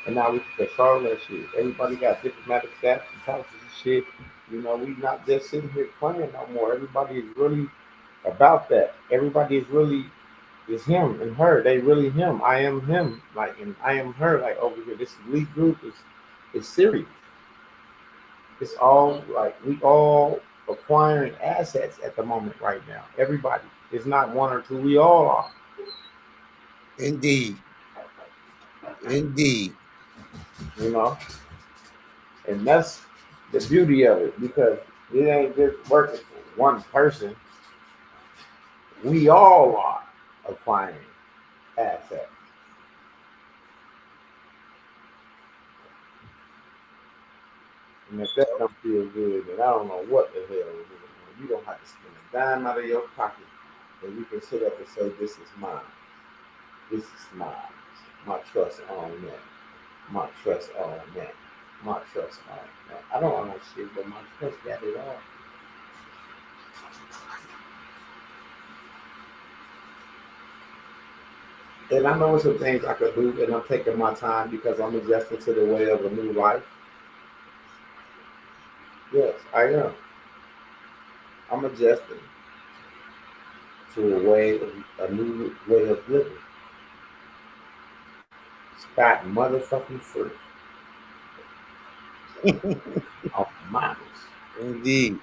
And now we can control that shit. Everybody got diplomatic status and houses and shit. You know, we not just sitting here playing no more. Everybody is really about that. Everybody is really is him and her. They really him. I am him. Like, and I am her. Like over here, this elite group is serious. It's all like we all acquiring assets at the moment right now. Everybody. It's not one or two. We all are. Indeed. Indeed. You know, and that's the beauty of it because it ain't just working for one person. We all are acquiring assets. And if that don't feel good, then I don't know what the hell is it. You don't have to spend a dime out of your pocket, and you can sit up and say, "This is mine. This is mine. My trust on that. My trust on that. My trust on that." I don't own shit, but my trust got it all. And I know some things I could do, and I'm taking my time because I'm adjusting to the way of a new life. Yes, I am. I'm adjusting to a new way of living. Scott motherfucking free off minus. Indeed.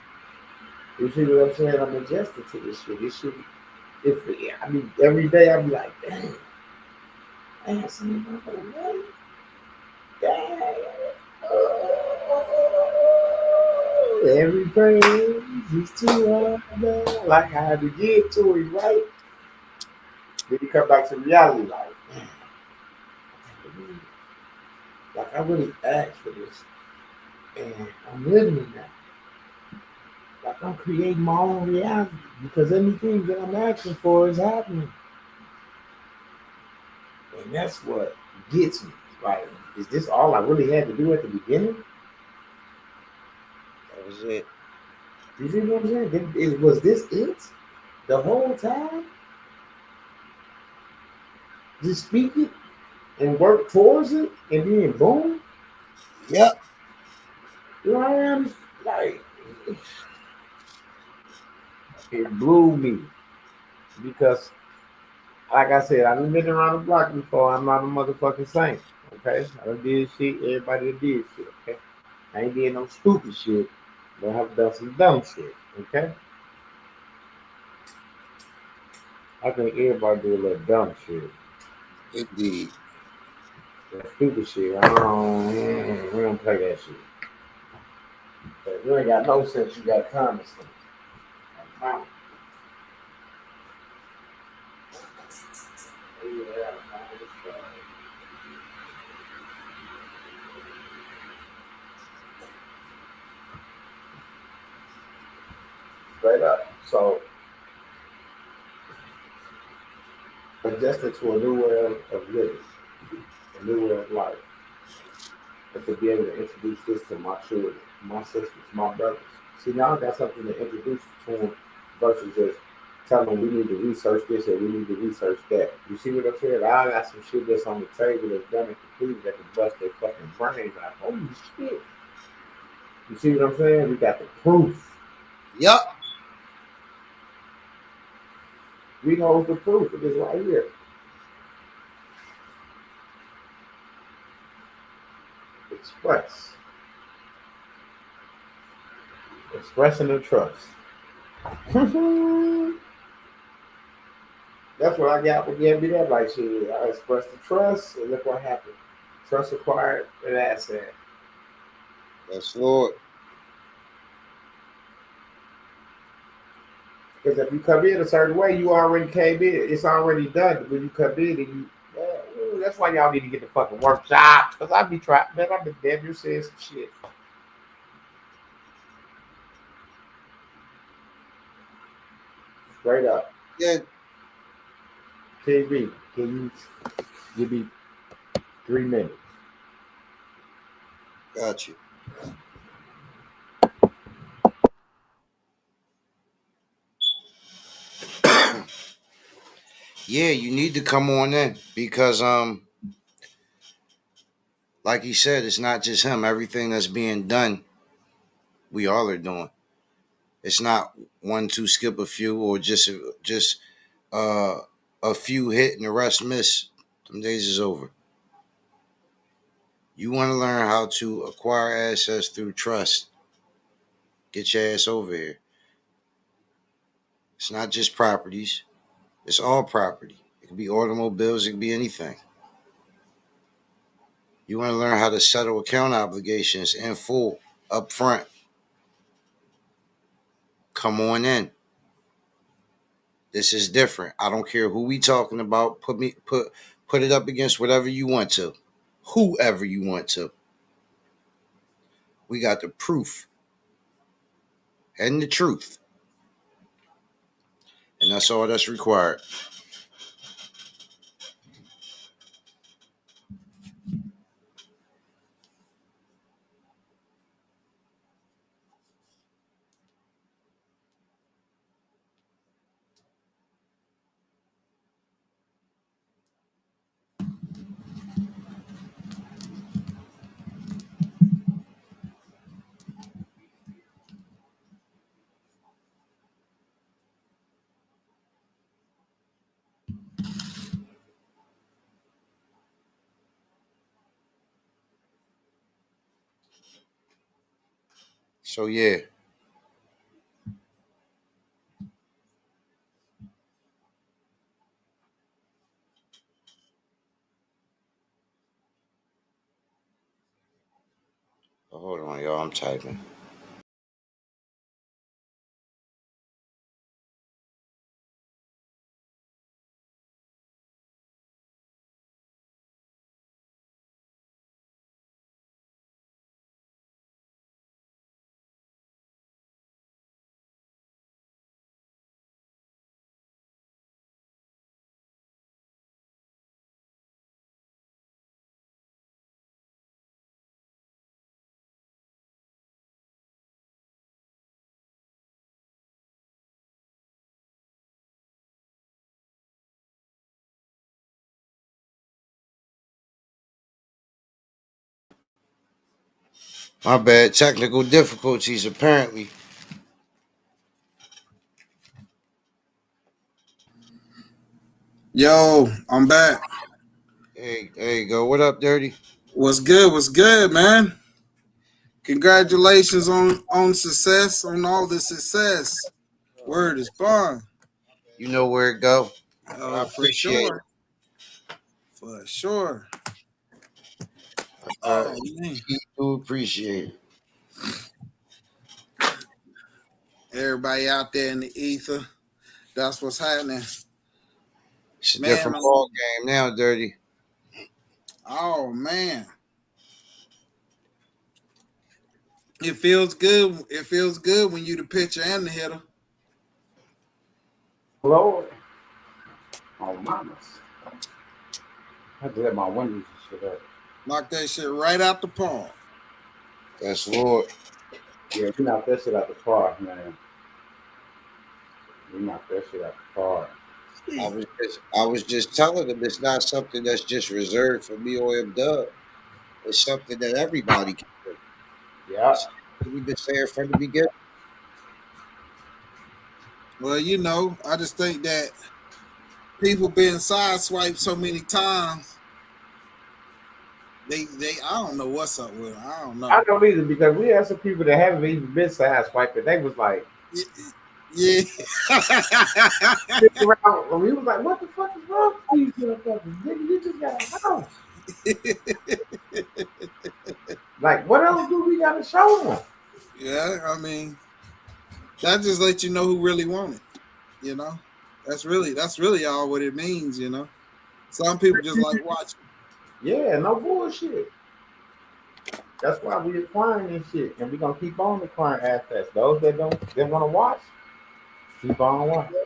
You see what I'm saying? I'm adjusting to this shit. This shit, if I mean, every day I be like, damn, I had some motherfucking money. Damn. Oh, every praise is too hard. Like I had to get to it, right? Then you come back to reality, like, damn, like I really asked for this, and I'm living in that. Like I'm creating my own reality because anything that I'm asking for is happening, and that's what gets me. Like, is this all I really had to do at the beginning? That was it. You see what I'm saying? Was this it the whole time? Just speak it and work towards it, and then boom, Yep. here I am. Like it blew me because, like I said, I've been around the block before. I'm not a motherfucking saint. Okay, I done did shit. Everybody done did shit. Okay, I ain't did no stupid shit, but I've done some dumb shit. Okay, I think everybody do a little dumb shit. Indeed. That stupid shit. I don't. We don't play that shit. If you ain't got no sense, you got common sense. Common. Yeah, straight up. So adjusted to a new way of living, a new way of life, and to be able to introduce this to my children, my sisters, my brothers. See, now I got something to introduce to them versus just telling them we need to research this or we need to research that. You see what I'm saying? I got some shit that's on the table that's done and completed that can bust their fucking brains out. Holy shit. You see what I'm saying? We got the proof. Yep. We hold the proof of this right here. Express. Expressing the trust. That's what I got for giving me that like shit. I expressed the trust, and look what happened. Trust acquired an asset. Yes, Lord. Because if you come in a certain way, you already came in. It's already done. When you come in, and that's why y'all need to get the fucking workshop. Because I be trying, man. I've been damn near saying some shit. Straight up. Yeah. TV, can you give me 3 minutes? Got you. Yeah, you need to come on in because like he said, it's not just him. Everything that's being done, we all are doing. It's not one, two, skip a few, or just uh, a few hit and the rest miss. Some days is over. You want to learn how to acquire assets through trust. Get your ass over here. It's not just properties. It's all property. It could be automobiles. It could be anything. You want to learn how to settle account obligations in full up front. Come on in. This is different. I don't care who we talking about. Put it up against whatever you want to. Whoever you want to. We got the proof and the truth. And that's all that's required. So yeah. Oh, hold on, y'all. I'm typing. My bad. Technical difficulties, apparently. Yo, I'm back. Hey, there you go. What up, Dirty? What's good? What's good, man? Congratulations on success, on all the success. Word is bond. You know where it go. I Oh, for appreciate sure. For sure. it. Oh man. You do appreciate it. Everybody out there in the ether. That's what's happening. It's a Man, different ball game now, Dirty. oh man. It feels good. It feels good when you the pitcher and the hitter. Lord. Oh, mamas. I had to let my windows and shit up. Knock that shit right out the park. That's Lord. Yeah, we knocked that shit out the park, man. We knocked that shit out the park. I was just telling them it's not something that's just reserved for me or Dub. It's something that everybody can do. Yeah. We've been saying from the beginning. Well, you know, I just think that people being sideswiped so many times, they I don't know what's up with them. I don't know. I don't either because we had some people that haven't even been sideswiped, but they was like, Yeah. around, and we was like, what the fuck is wrong with these motherfuckers? Nigga, you just got a house. Like, what else do we got to show them? Yeah, I mean, that just lets you know who really want it. You know, that's really all what it means. You know, some people just like watching. Yeah, no bullshit. That's why we acquiring this shit, and we gonna keep on acquiring assets. Those that want to watch, keep on watching.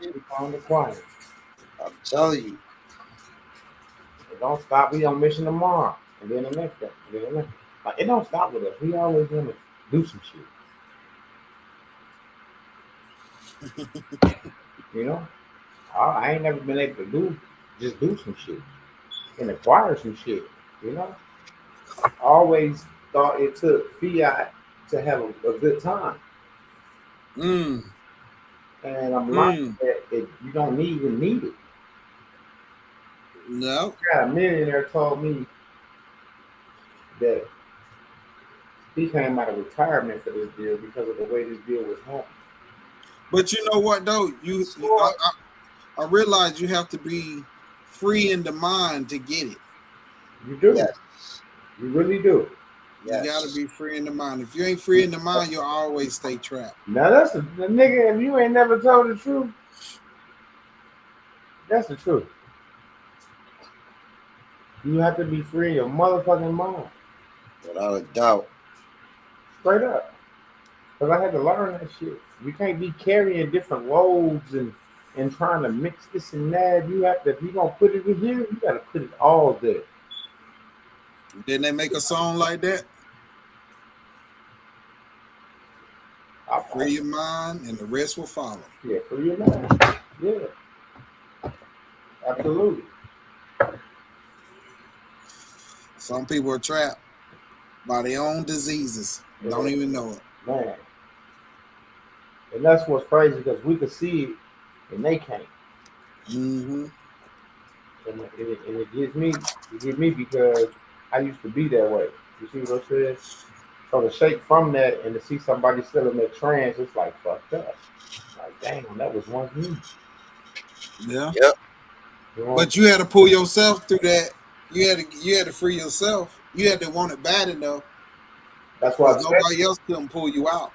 Keep on acquiring. I'm telling you. It don't stop. We on mission tomorrow, and then the next day, and then the next. Like, it don't stop with us. We always want to do some shit. You know, I ain't never been able to do some shit and acquire some shit. You know, I always thought it took fiat to have a good time. Mm. And I'm learning that you don't even need it. No. I got a millionaire told me that He came out of retirement for this deal because of the way this deal was happening. But you know what though? I realize you have to be free in the mind to get it. You do. Yes. You really do. You gotta be free in the mind. If you ain't free in the mind, you'll always stay trapped. Now that's the nigga. If you ain't never told the truth, that's the truth. You have to be free in your motherfucking mind, Without a doubt. straight up. Because I had to learn that shit. You can't be carrying different loads and trying to mix this and that. You have to. If you gonna put it in here, you gotta put it all there. Didn't they make a song like that? Free your mind, and the rest will follow. Yeah, free your mind. Yeah, absolutely. Some people are trapped by their own diseases. Don't even know it. Man. And that's what's crazy because we could see it and they can't. Mm-hmm. And it gives me because I used to be that way. You see what I'm saying? So to shake from that and to see somebody still in their trance, it's like fucked up. Like damn, that was once me. Yeah. Yep. You know? But you had to pull yourself through that. You had to free yourself. You had to want it bad enough. That's why Nobody else couldn't pull you out.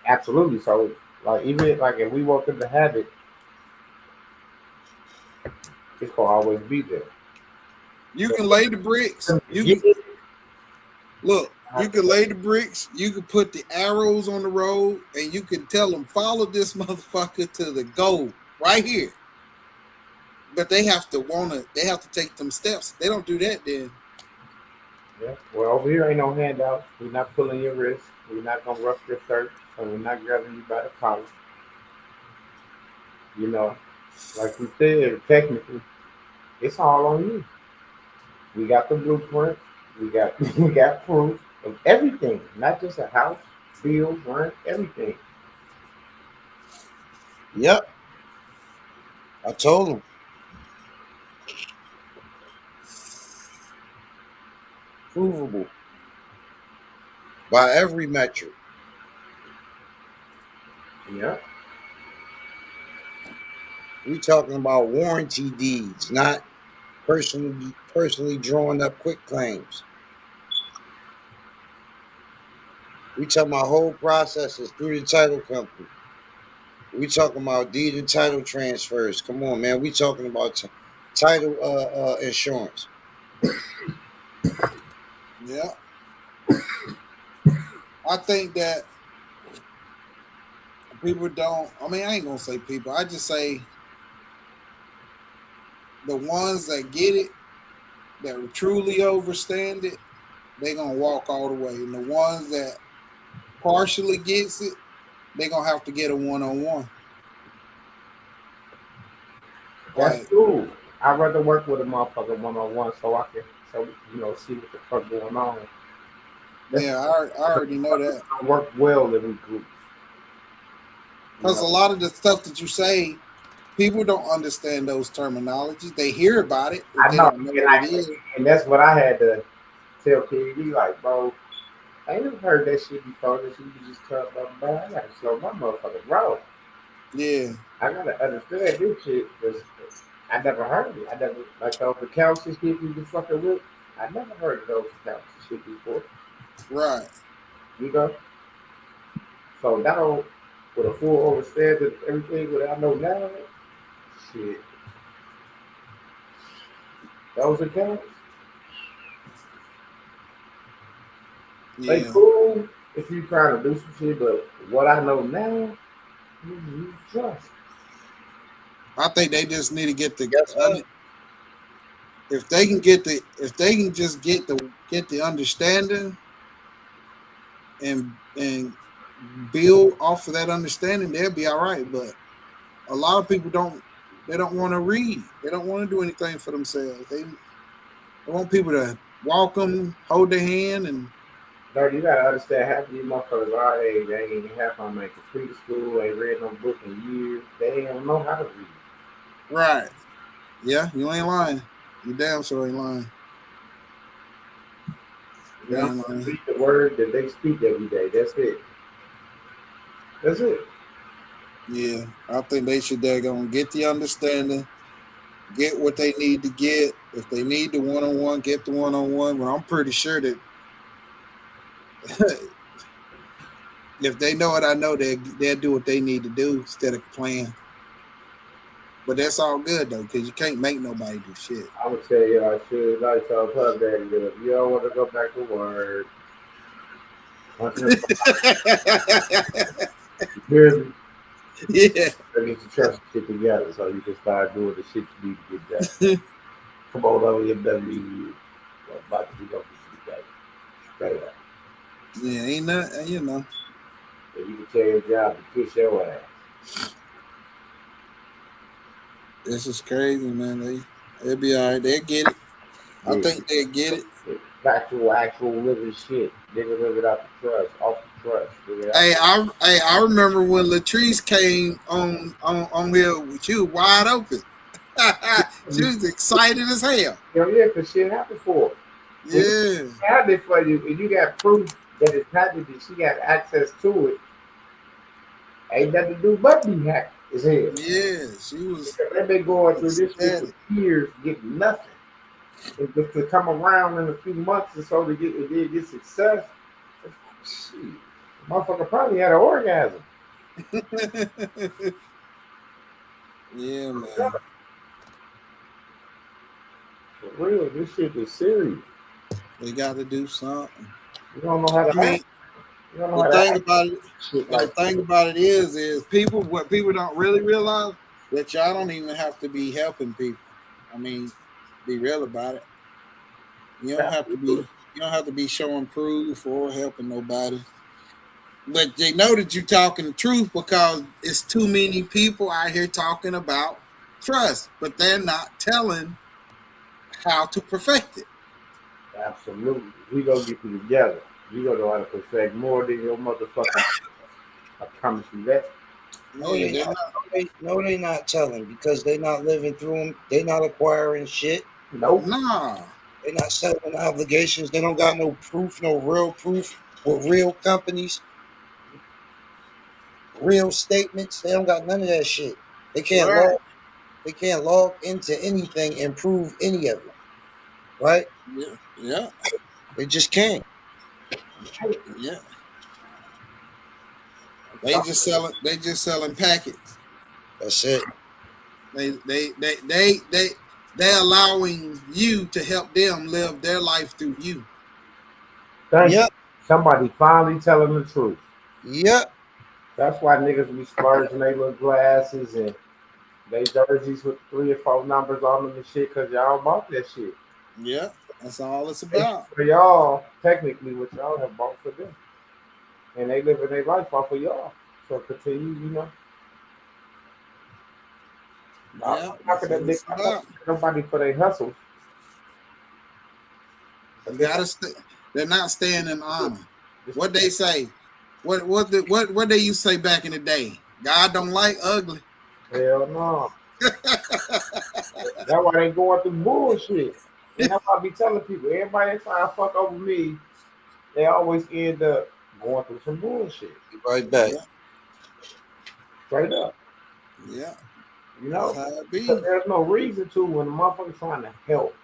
absolutely. So like even like if we work in the habit, it's gonna always be there. You can lay the bricks. You can lay the bricks. You can put the arrows on the road, and you can tell them follow this motherfucker to the goal right here. But they have to take them steps. If they don't do that, then Yeah. Well, over here ain't no handouts. We're not pulling your wrist. We're not gonna rough your shirt, and we're not grabbing you by the collar. You know, like we said, technically, it's all on you. We got the blueprint. We got we got proof of everything, not just a house, bills, rent, everything. Yep. I told him. Provable. By every metric. Yeah. We talking about warranty deeds, not personally drawing up quick claims. We talking about whole processes through the title company. We talking about deed and title transfers. Come on, man. We talking about title insurance. yeah. I think that people don't. I mean, I ain't gonna say people. I just say the ones that get it, that truly understand it, they gonna walk all the way. And the ones that partially gets it, they gonna have to get a one-on-one. That's Like, cool. I'd rather work with a motherfucker one-on-one so I can see what the fuck going on. yeah, I already know that. I work well in groups. Because a lot of the stuff that you say, people don't understand those terminologies. They hear about it, but I they know, don't know what it is. and that's what I had to tell KD, like, bro, I ain't never heard that shit before. That you just talk about, bro. I gotta slow my motherfucking roll. Yeah. I gotta understand this shit because I never heard it. I never, like those accounts and shit you just fucking with. I never heard of those accounts and shit before. Right. You know? So now, with a full understanding of everything that I know now, shit. Those accounts, they Yeah. cool if you trying to do some shit, but what I know now, you trust. I think they just need to get the Yes, sir. if they can just get the understanding and build off of that understanding, they'll be all right. But a lot of people don't want to read. They don't want to do anything for themselves. They want people to walk them, hold their hand, and No, you gotta understand half of these motherfuckers our age, they ain't even half of them ain't complete school, ain't read no book in years. They don't know how to read. right. Yeah, you ain't lying. You damn sure ain't lying. You Yeah, know, man. speak the word that they speak every day. That's it. That's it. Yeah, I think they should gonna get the understanding, get what they need to get. If they need the one-on-one, get the one-on-one. But I'm pretty sure that if they know it, I know they'll do what they need to do instead of playing. But that's all good though, because you can't make nobody do shit. I would tell you I should. I tell her that if you don't want to go back to work, once in a while, Yeah. I need to trust shit together so you can start doing the shit you need to get done. Come on over here, W. Well, about to go shit together. Straight up. Yeah, ain't nothing, you know. So you can tell your job to push your ass. This is crazy, man. They'll be all right. They'll get it. I Yeah. think they'll get it. Actual living shit. Nigga live it out the trust, off the trust. I remember when Latrice came on here with you wide open. She was excited as hell. Yeah, because shit happened for her. Yeah. Happened for you, and you got proof that it's happened, that she got access to it. Ain't nothing to do but be happy as hell. Yeah, she was. They've been going through this shit for years, getting nothing. And just to come around in a few months or so to get success, shit, motherfucker probably had an orgasm. Yeah, man. For real, this shit is serious. They got to do something. You don't know how to act. You don't know how The to thing act. about it, Shit the like thing about it is what people don't really realize that y'all don't even have to be helping people. I mean, be real about it. You don't have to be showing proof or helping nobody. But they know that you're talking the truth because it's too many people out here talking about trust, but they're not telling how to perfect it. absolutely. We gonna get you together. You gonna know how to perfect more than your motherfucking. I promise you that. No, they not telling because they not living through them. They not acquiring shit. Nope. Nah. They not settling obligations. They don't got no proof, no real proof with real companies, real statements. They don't got none of that shit. They can't Right. log. They can't log into anything and prove any of it. Right? Yeah. They just can't. Yeah. They just selling packets. That's it. They allowing you to help them live their life through you. Thank you. Yep. Somebody finally telling the truth. Yep. That's why niggas be splurging they little glasses and they jerseys with 3 or 4 numbers on them and shit because y'all bought that shit. Yeah, that's all it's about. For y'all, technically, what y'all have bought for them. And they living their life off of y'all. So continue, you know. Yeah, I'm not gonna nobody for their hustles. You gotta they're not staying in honor. What they say? What they used to say back in the day? God don't like ugly. Hell no. That's why they going through bullshit. And that's why I be telling people, everybody that trying to fuck over me, they always end up going through some bullshit. Right back. Yeah. Straight up. Yeah. You know? That's how it be. There's no reason to when the motherfucker's trying to help.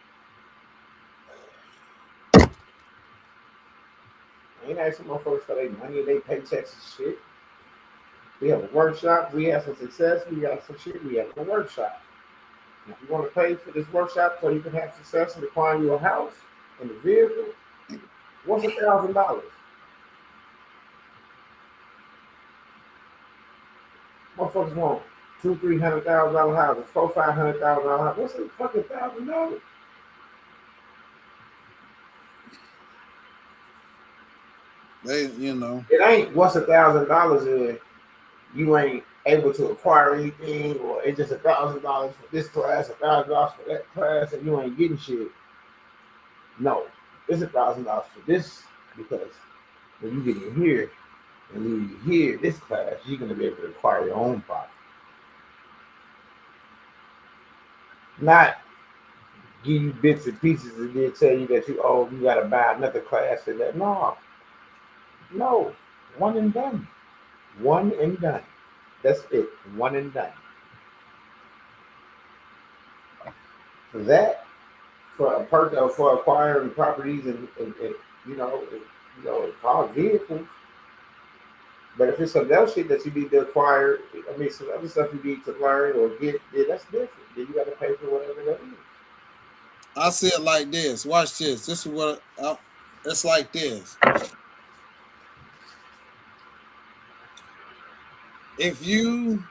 Ain't asking motherfuckers for their money, they paychecks and shit. We have a workshop, we have some success, we got some shit, we have a workshop. If you want to pay for this workshop so you can have success in acquiring your house and the vehicle, what's $1,000? Motherfuckers want $200,000-$300,000 houses, $400,000-$500,000 houses. What's a fucking $1,000? They, you know. It ain't what's $1,000 and you ain't able to acquire anything, or it's just $1,000 for this class, $1,000 for that class, and you ain't getting shit. No, it's $1,000 for this because when you get in here and when you hear this class, you're gonna be able to acquire your own property. Not give you bits and pieces and then tell you that you got to buy another class in that. No, no, one and done, one and done. That's it, one and done. For that, for a person for acquiring properties and car vehicles. But if it's some else shit that you need to acquire, I mean, some other stuff you need to learn or get, yeah, that's different. Then you got to pay for whatever that is. I see it like this. Watch this. This is what it's like this. If you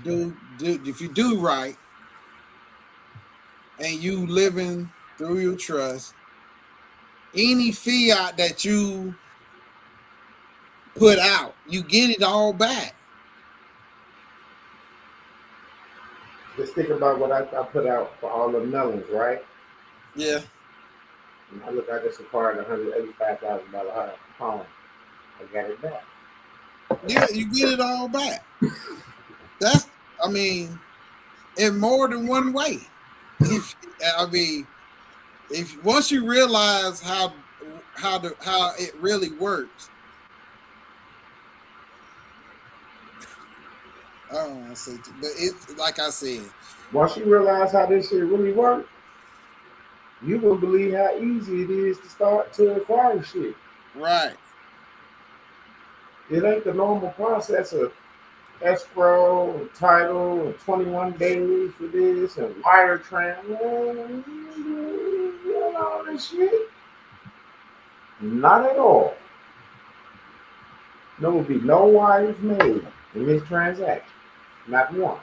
do right and you living through your trust, any fiat that you put out, you get it all back. Just think about what I put out for all the melons, right? Yeah. And I just acquired a $185,000 home. I got it back. Yeah, you get it all back. In more than one way. If once you realize how it really works, I don't want to say, but it's like I said. Once you realize how this shit really works, you will believe how easy it is to start to acquire shit. Right. It ain't the normal process of escrow and title and 21 days for this and wire transfer. All this shit. Not at all. There will be no wires made in this transaction. Not one.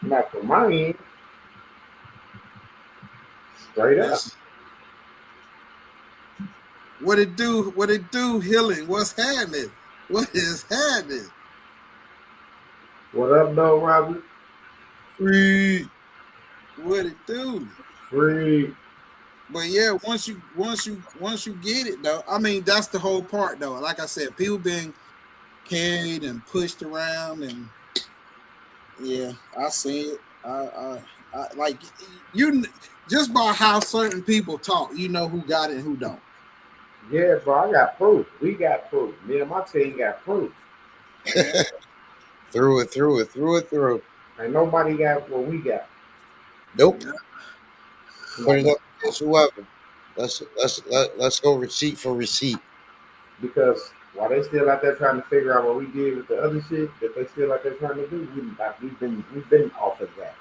Not for my end. Straight up. What it do, Healing? What's happening? What is happening? What up, though, Robert? Free. What it do? Free. But yeah, once you get it though, I mean that's the whole part though. Like I said, people being carried and pushed around, and yeah, I see it. I like you just by how certain people talk, you know who got it and who don't. Yeah, bro, I got proof. We got proof. Me and my team got proof. Through it. And nobody got what we got. Nope. Put it up against whoever. Let's go receipt for receipt. Because while they still out there trying to figure out what we did with the other shit that they still out there trying to do, we've been off of that.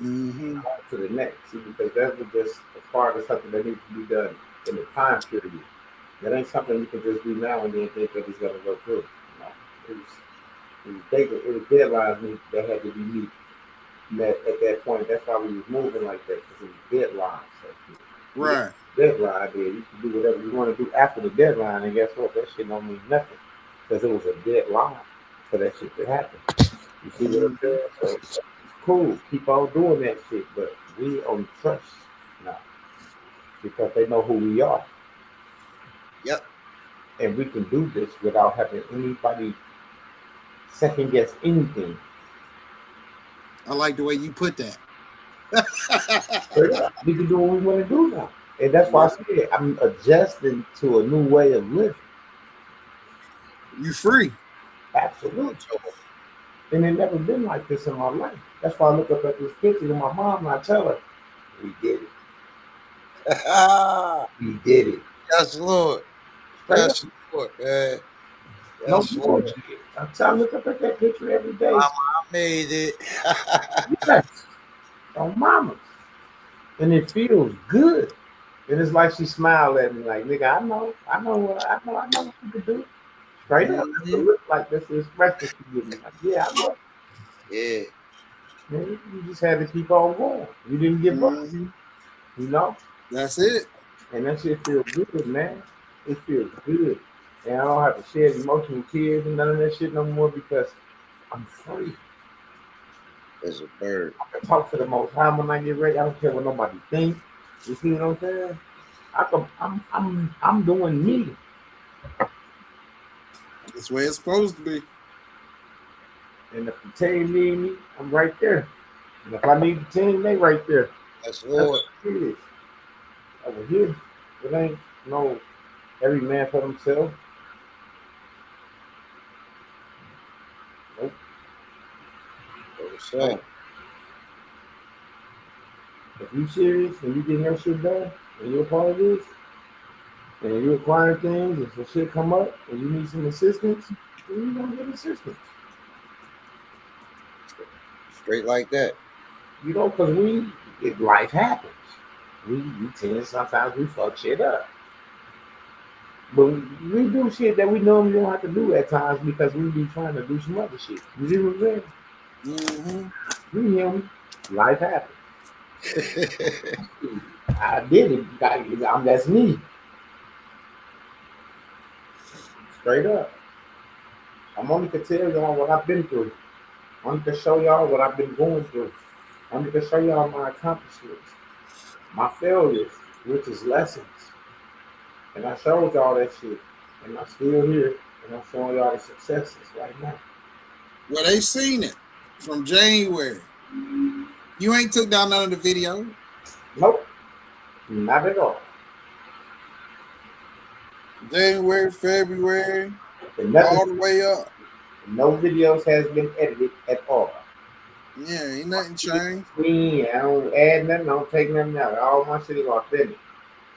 Mm-hmm. To the next, because that was just a part of something that needs to be done in the time period. That ain't something you can just do now and then think that it's gonna go through. No, it was deadlines that had to be met at that point. That's why we was moving like that, because it was deadlines. So, right. Deadline, there you can do whatever you want to do after the deadline, and guess what? That shit don't mean nothing, because it was a deadline for that shit to happen. You see what I'm saying? So it's cool, keep on doing that shit, but we on trust now because they know who we are. Yep. And we can do this without having anybody second guess anything. I like the way you put that. We can do what we want to do now. And that's why I said I'm adjusting to a new way of living. You free. Absolutely. And it never been like this in my life. That's why I look up at this picture of my mom and I tell her, we did it. We did it. Yes, Lord. Yes, Lord, man. Yes, no Lord. I look up at that picture every day. Mama, I made it. Yes. On mama. And it feels good. And it's like she smiled at me like, nigga, I know what you can do. Straight up. It look like this is breakfast you give me. Like, yeah, I know. Yeah. Man, you just had to keep on going. You didn't give up. You know? That's it. And that shit feels good, man. It feels good. And I don't have to shed emotional tears and none of that shit no more because I'm free. As a bird. I can talk to the Most High when I get ready. I don't care what nobody thinks. You see what I'm saying? I'm doing me. That's the way it's supposed to be. And if you tell me, I'm right there. And if I need a team, they right there. That's That's Lord. what it is. Over here, it ain't no every man for themselves. Nope. What's Nope. up? If you serious and you getting your shit done and you're a part of this and you acquiring things and some shit come up and you need some assistance, then you gonna get assistance. Straight like that. You know, because life happens. We tend sometimes we fuck shit up. But we do shit that we normally don't have to do at times because we be trying to do some other shit. You see what I'm saying? Mm-hmm. You hear me? Life happens. I did it. That's me. Straight up. I'm only to tell y'all what I've been through. I'm only to show y'all what I've been going through. I'm only to show y'all my accomplishments, my failures, which is lessons. And I showed y'all that shit. And I'm still here. And I'm showing y'all the successes right now. Well, they seen it from January. You ain't took down none of the video. Nope. Not at all. January, February, And nothing, all the way up. no videos has been edited at all. Yeah, ain't nothing changed. I don't add nothing, I don't take nothing out. All my shit is authentic.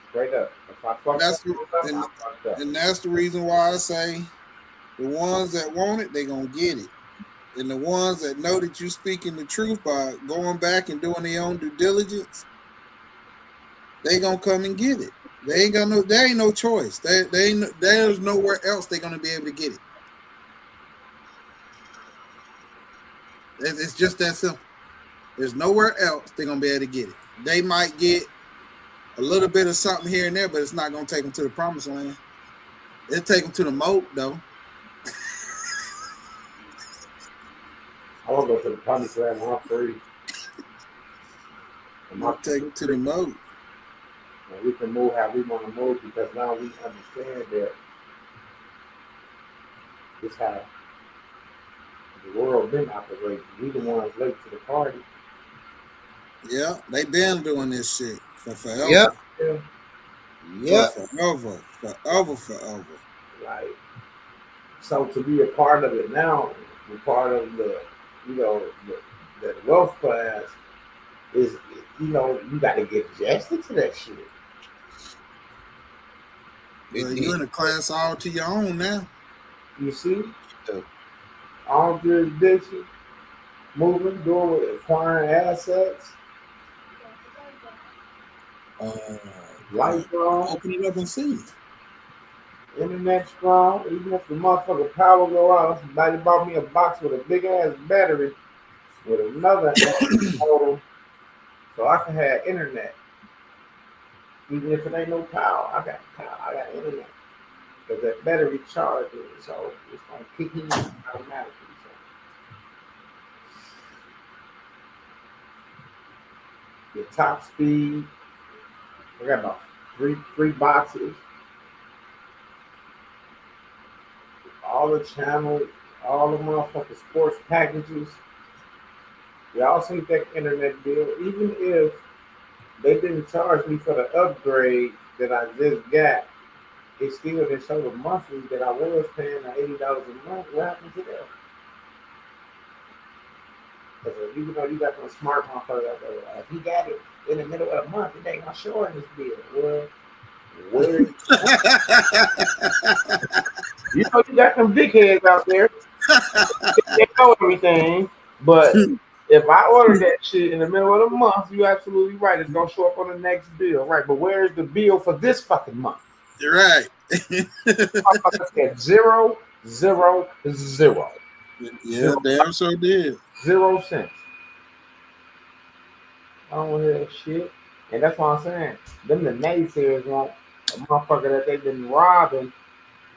Straight up. If I fuck That's up, I and, fucked up. and that's the reason why I say the ones that want it, they gonna get it. And the ones that know that you speaking the truth by going back and doing their own due diligence, they gonna come and get it. They ain't got no. There ain't no choice. There's nowhere else they're gonna be able to get it. It's just that simple. There's nowhere else they're gonna be able to get it. They might get a little bit of something here and there, but it's not gonna take them to the promised land. It'll take them to the moat, though. I want to go to the promised land when I'm free. It'll take them to the moat. And we can move how we want to move because now we understand that it's how the world been operating. We the ones late to the party. Yeah, they been doing this shit for forever. Yep. Yeah. Yep. For forever. Like, so to be a part of it now, be part of the, the wealth class is, you got to get adjusted to that shit. Well, you're in a class all to your own now. You see? All jurisdiction, moving, doing, acquiring assets. Life strong. Open it up and see. Internet strong. Even if the motherfucking power go out, somebody bought me a box with a big ass battery with another modem, so I can have internet. Even if it ain't no power, I got power. I got internet because that battery charges, so it's gonna kick in automatically. So. Your top speed. I got about three boxes. All the channels, all the motherfucking sports packages. Y'all see that internet bill. Even if they didn't charge me for the upgrade that I just got, it still didn't show the monthly that I was paying the $80 a month. What happened to that? Because you got some smart motherfucker out there. If he got it in the middle of the month, it ain't gonna show in this bill. Well, where? You got them dickheads out there. They know everything, but if I order that shit in the middle of the month, you're absolutely right. It's gonna show up on the next bill, right? But where's the bill for this fucking month? You're right. At 0, 0, 0. Yeah, damn sure did. 0 cents. I don't want to hear that shit. And that's what I'm saying. Them the naysayers want a motherfucker that they've been robbing.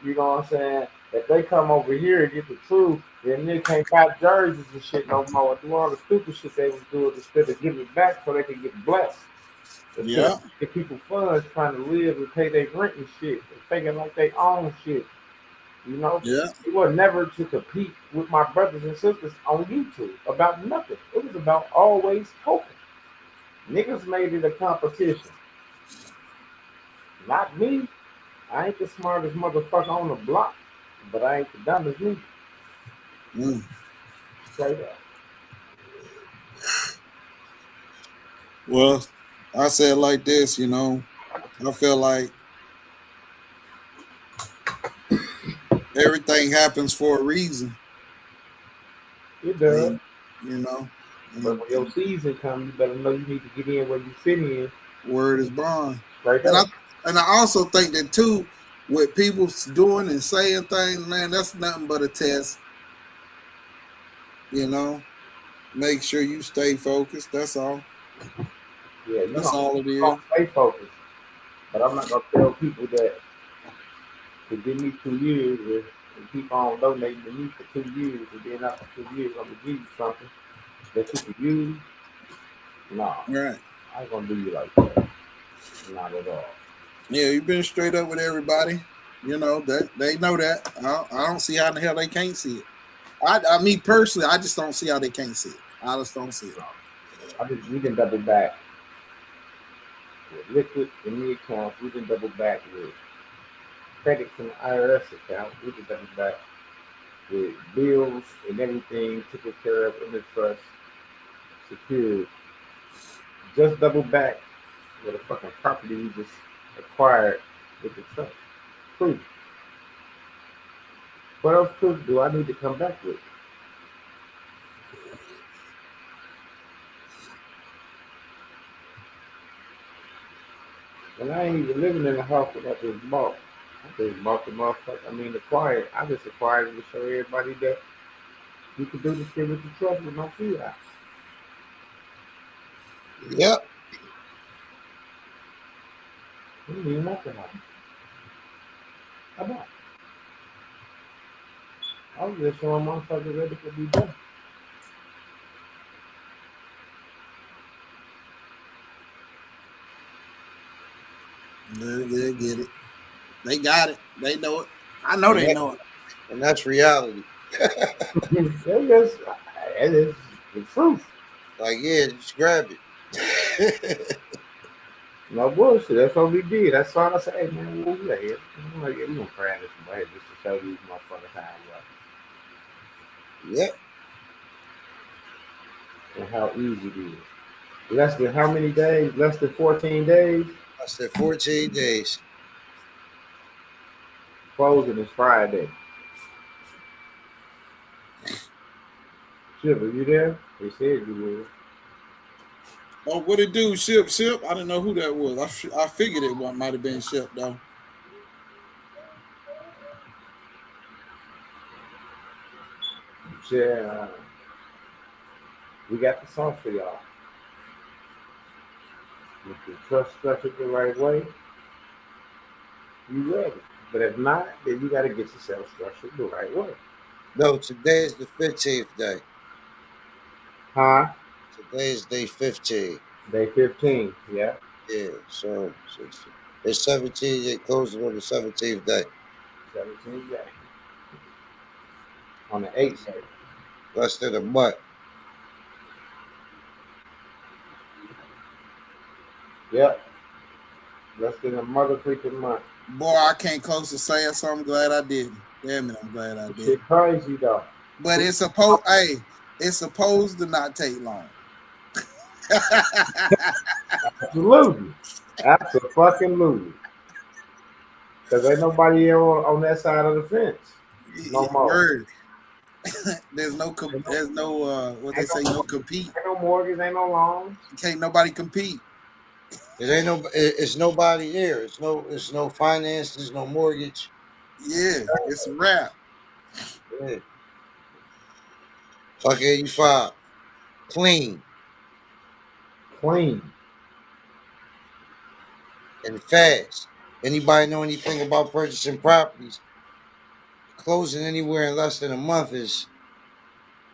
You know what I'm saying? If they come over here and get the truth, then they can't buy jerseys and shit no more. Do all the stupid shit they was doing instead of giving it back so they can get blessed. Yeah. The people funds trying to live and pay their rent and shit. They're thinking like they own shit. You know, Yeah. it was never to compete with my brothers and sisters on YouTube about nothing. It was about always hoping. Niggas made it a competition. Not me. I ain't the smartest motherfucker on the block, but I ain't the dumbest neither. Mm. Say that. Well, I said like this, you know, I feel like everything happens for a reason, It does. and you know, But and, when your and season comes, you better know you need to get in where you fit in. word is bond. Straight And I up. and I also think that too, with people doing and saying things, man, that's nothing but a test. You know, make sure you stay focused. That's all. Yeah, That's all it gonna is. stay focused. But I'm not gonna tell people that to give me 2 years and keep on donating to me for 2 years, and then after 2 years I'm gonna give you something that you can use. No, Right. I ain't gonna do you like that. Not at all. Yeah, you've been straight up with everybody. You know that they know that. I don't see how in the hell they can't see it. Me personally, I just don't see how they can't see it. I just don't see it. We can double back with liquid and me accounts. We can double back with credit from the IRS account. We can double back with bills and everything taken care of in the trust, secured. Just double back with a fucking property we just acquired with the trust. Proof. What else proof do I need to come back with? And I ain't even living in the house that I just bought. I just bought the motherfucker. I mean, acquired. I just acquired it to show everybody that you can do the shit with the trust with no fee out. Yep. You don't even want to have it. How about? I was just showing motherfuckers that it could be done. They get it. They got it. They know it. I know And, they that, know it. and that's reality. It is the truth. Like, yeah, just grab it. No bullshit. That's what we did. That's all I said. Hey, man, what we here? I'm like, yeah, we gonna cry this one just to show these motherfuckers how it works Yep. and how easy it is. Less than how many days? Less than 14 days. I said 14 days. Closing is Friday. Shit, are you there? They said you Oh, what it do? Ship. I didn't know who that was. I figured it might have been Ship though. would. Yeah, we got the sauce for y'all. If the trust structured the right way, you ready. But if not, then you got to get yourself structured the right way. No, today is the 15th day. Huh? Today is day 15. Day 15. Yeah. Yeah, so it's 17. They closing on the 17th day. 17 days. On the 8th day. Less than a month. Yep. Less than a mother freaking month. Boy, I can't close to say it, so I'm glad I didn't. Damn it, I'm glad I Shit did. crazy though. But it's supposed to not take long. Absolutely. Absolutely. Because ain't nobody on that side of the fence. No more. Word. There's no what they say, no compete. Ain't no mortgage, ain't no loans. Can't nobody compete. It's nobody there. It's no finance. There's no mortgage. Yeah, it's a wrap. Yeah. Fuck 85. Clean Clean. and fast. Anybody know anything about purchasing properties? Closing anywhere in less than a month is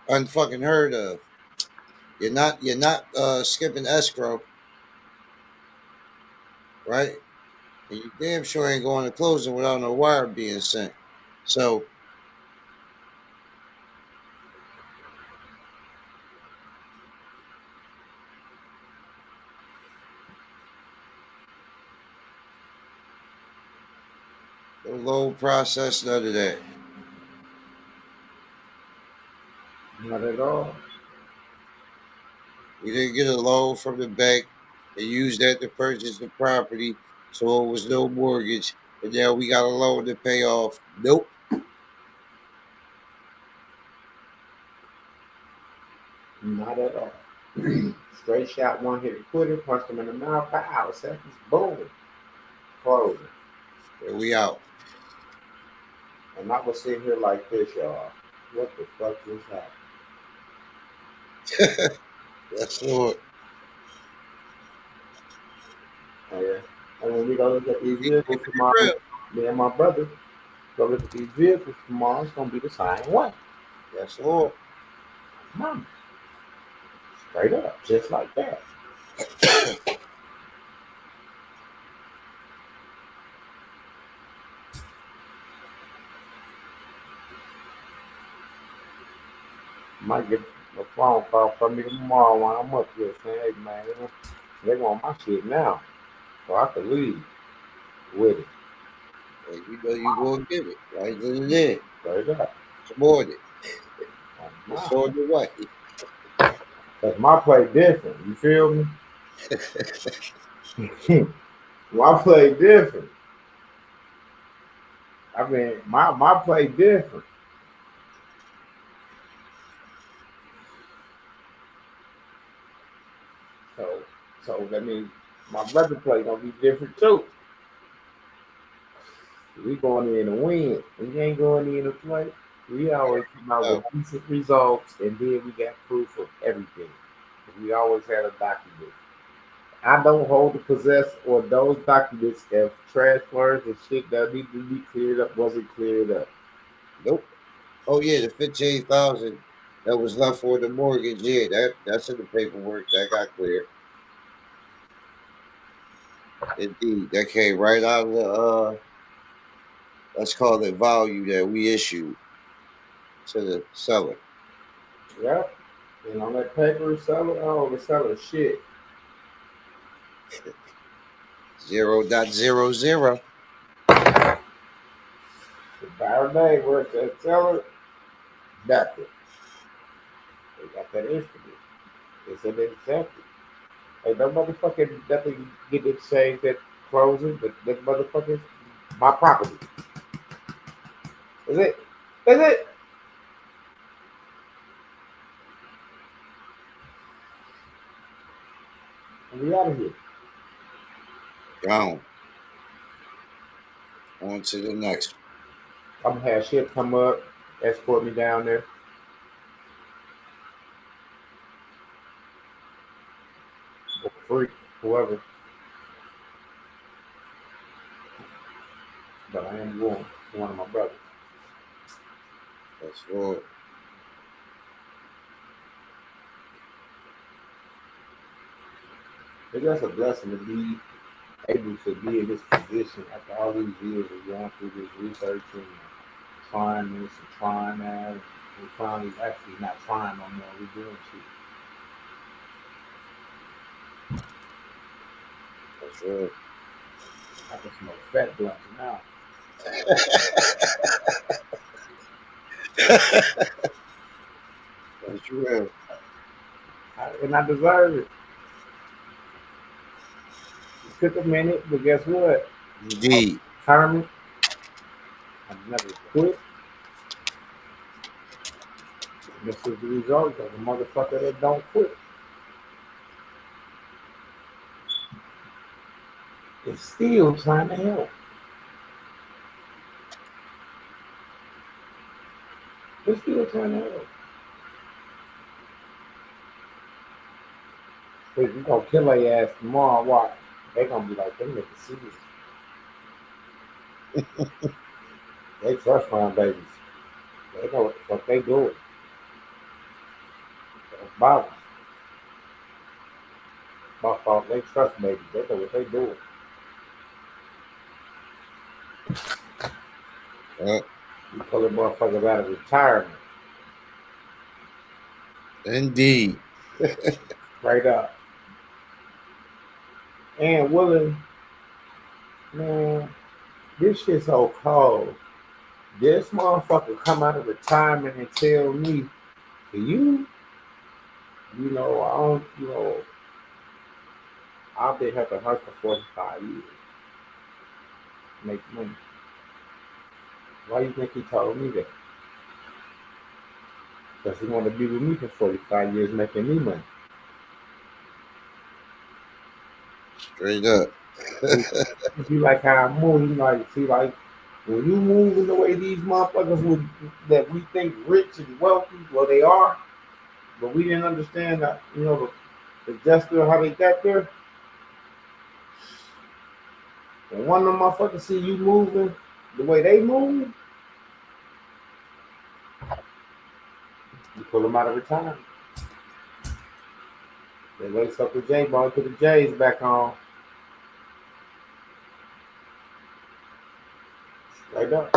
unfucking heard of. You're not skipping escrow, right? And you damn sure ain't going to closing without no wire being sent. So no loan process, none of that. Not at all. We didn't get a loan from the bank and use that to purchase the property, so it was no mortgage. And now we got a loan to pay off. Nope. Not at all. Straight shot, one hit quitter, punched him in the mouth, pow, seconds, boom, closing. And we out. And I was sitting here like this, y'all. What the fuck just happened? That's Lord. Oh, yeah. And when we go look at these Keep vehicles it tomorrow, real. me and my brother go look at these vehicles tomorrow, it's gonna be the same way. That's Lord. Mama. Straight up, just like that. Might get a phone call from me tomorrow when I'm up here saying, hey man, they want my shit now. So I could leave with it. And you know you gonna give it. Right then and there. Straight up. Come on it. Wow. It's on the way. Cause my play different, you feel me? My play different. I mean, my play different. So that means my brother play gonna be different too. We going in to win. We ain't going in to play. We always come out with decent results, and then we got proof of everything. We always had a document. I don't hold the possess or those documents if transfers and shit that need to be cleared up wasn't cleared up. Nope. Oh yeah, the 15,000 that was left for the mortgage. Yeah, that's in the paperwork. That got cleared. Indeed. That came right out of the let's call it value that we issued to the seller. Yep. And on that paper, seller, oh, the seller shit. 0.00. The buyer name where it says seller, that's it. They got that instrument. They said they accepted. Hey, no motherfucking nothing get exchanged at closing, but that motherfucking my property. Is it? Is it? And we out of here. Gone. On to the next I'm gonna have shit come up, escort me down there. For free, whoever. But I am going to one of my brothers. That's Lord. It's just a blessing to be able to be in this position after all these years of going through this research and trying this and trying that. And finally actually not trying no more. We're doing shit. That's right. I can smoke fat blunts now. That's real. And I deserve it. It took a minute, but guess what? Indeed. Determined. I never quit. This is the result of a motherfucker that don't quit. It's still trying to help. It's still trying to help. If you gonna kill their ass tomorrow, watch. They gonna be like, them niggas serious. They trust fund babies. They know what the fuck they doing. That's Bible. My fault. They trust babies. They know what they doing. You pull a motherfucker out of retirement. Indeed. Right up. And Willie, man, this shit's so cold. This motherfucker come out of retirement and tell me, you I don't, I've been helping her for 45 years. Make money. Why you think he told me that? Because he wanted to be with me for 45 years making me money. Straight up. You like how I move, like when you move in the way these motherfuckers that we think rich and wealthy, well they are, but we didn't understand that, the gesture of how they got there. And one of them motherfuckers see you moving the way they move, you pull them out of retirement. They lace up the J-ball, put the J's back on. Straight up.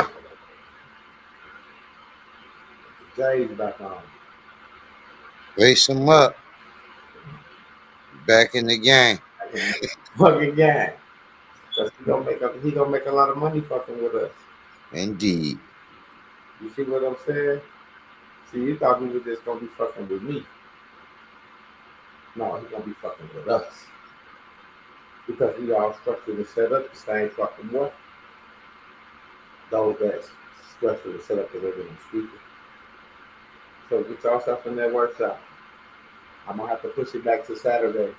The J's back on. Lace him up. Back in the game. Fucking gang. Because he gonna make a lot of money fucking with us. Indeed. You see what I'm saying? See, you thought he was just gonna be fucking with me. No, he's gonna be fucking with us. Because we all structured and set up the same fucking way. Those that's structured and set up the way that I'm speaking. So get yourself in that workshop. I'm gonna have to push it back to Saturday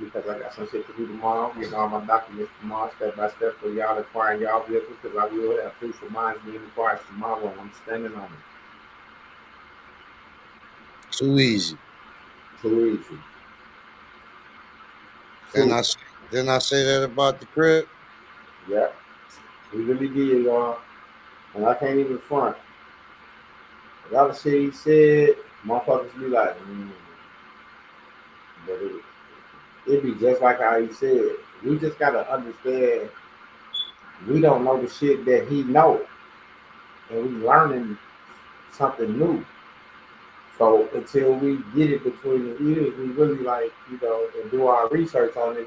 because I got some shit to do tomorrow. Getting all my documents tomorrow, step by step, for y'all acquiring y'all vehicles, because I will have proof of mine being acquired tomorrow, and I'm standing on it. Too easy. Too easy. Didn't I say that about the crib? Yeah, we really did, y'all. And I can't even front. A lot of shit he said, motherfuckers be like, but it be just like how he said. We just gotta understand we don't know the shit that he know. And we learning something new. So until we get it between the ears, we really and do our research on it,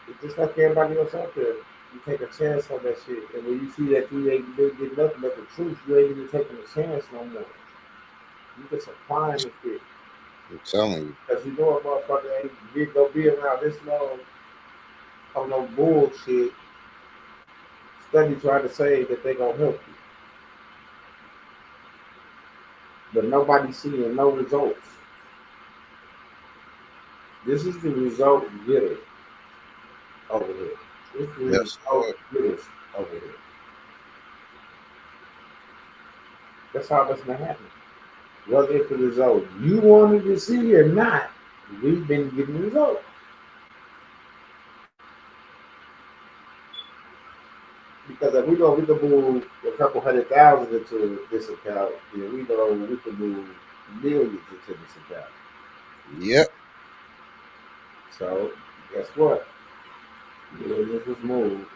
it's just like everybody else out there. You take a chance on that shit. And when you see that you ain't been getting nothing but the truth, you ain't even taking a chance no more. You just applying the shit. I'm telling you. Because you know a motherfucker ain't gonna be around this long on no bullshit. Study trying to say that they gonna help you. But nobody's seeing no results. This is the result getter over here. This is the result getters over here. That's how that's gonna happen. Whether it's the result you wanted to see or not, we've been getting results. Because if we can move a couple 100,000 into this account, then we know we can move millions into this account. Yep. So guess what? Millions was moved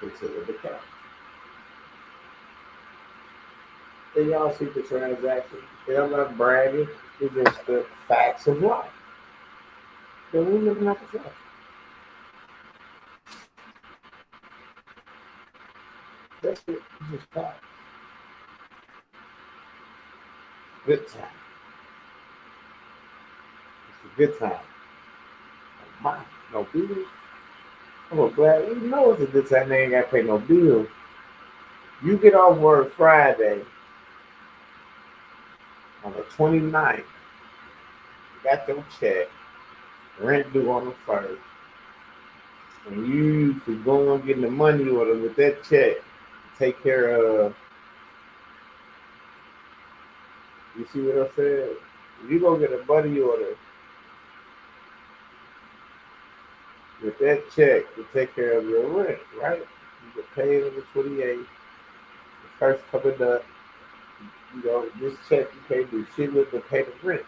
into the account. And y'all see the transaction. I'm not bragging. It's just the facts of life. Then we living out the facts. That's it. It's just facts. Good time. It's a good time. No bills. I'm glad you know it's a good time. They ain't got to pay no bills. You get off work Friday on the 29th. Got your check. Rent due on the 1st. And you could go and get the money order with that check. Take care of. You see what I said? You go get a money order with that check to take care of your rent, right? You get paid on the 28th. The first coming up, this check you can't do shit with to pay the rent.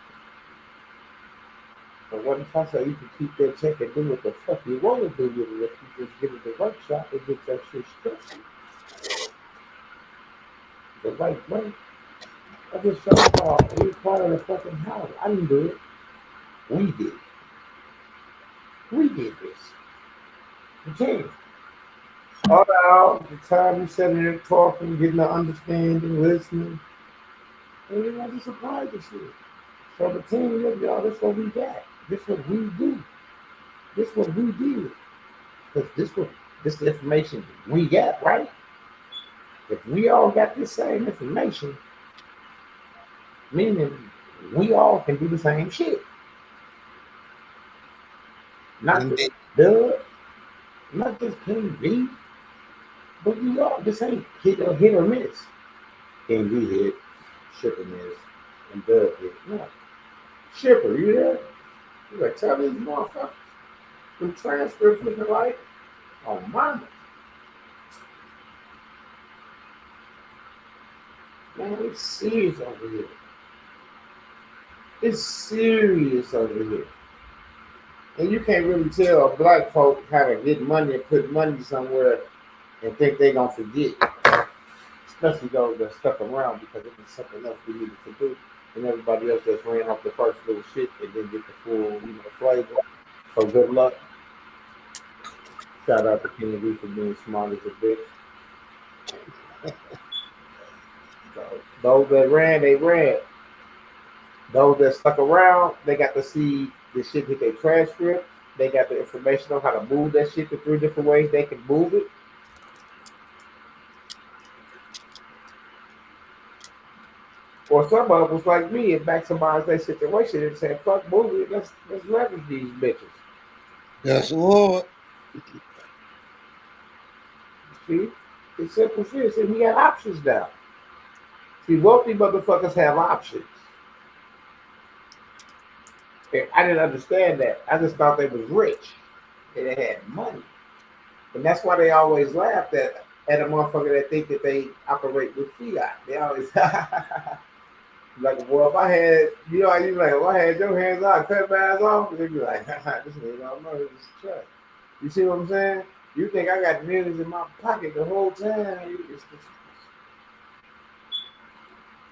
But what if I say you can keep that check and do what the fuck you want to do with it if you just get it to the workshop and get that shit straight? But like, wait, I just showed y'all. We was part of the fucking house. I didn't do it. We did. We did this. The team. All out the time we sitting there talking, getting the understanding, listening. And we want to supply the shit. So the team, look, y'all, this what we got. This what we do. This what we did. Because this the information we got, right? If we all got the same information, meaning we all can do the same shit. Not just Indeed. Doug, not just King V, but we all the same hit or miss. King V hit, Shipper miss, and Doug hit. No. Shipper, you there? You like tell these motherfuckers the transcripts looking like oh mama. Man, it's serious over here. It's serious over here. And you can't really tell black folk how to get money and put money somewhere and think they gonna forget. Especially those that stuck around because it was something else we needed to do. And everybody else just ran off the first little shit and didn't get the full, flavor. So good luck. Shout out to King V for being smart as a bitch. So those that ran, they ran. Those that stuck around, they got to see the shit hit their transcript. They got the information on how to move that shit the 3 different ways they can move it. Or some of us like me and maximize their situation and say, fuck movie, let's leverage these bitches. Yes, Lord. See? It's simple shit. See, we got options now. See, wealthy motherfuckers have options. And I didn't understand that. I just thought they was rich. And they had money. And that's why they always laughed at a motherfucker that think that they operate with fiat. They always like, well, if I had, you know, you like, if I had your hands out, cut my ass off, they'd be like, this nigga don't know this is trust. You see what I'm saying? You think I got millions in my pocket the whole time? It's the trust.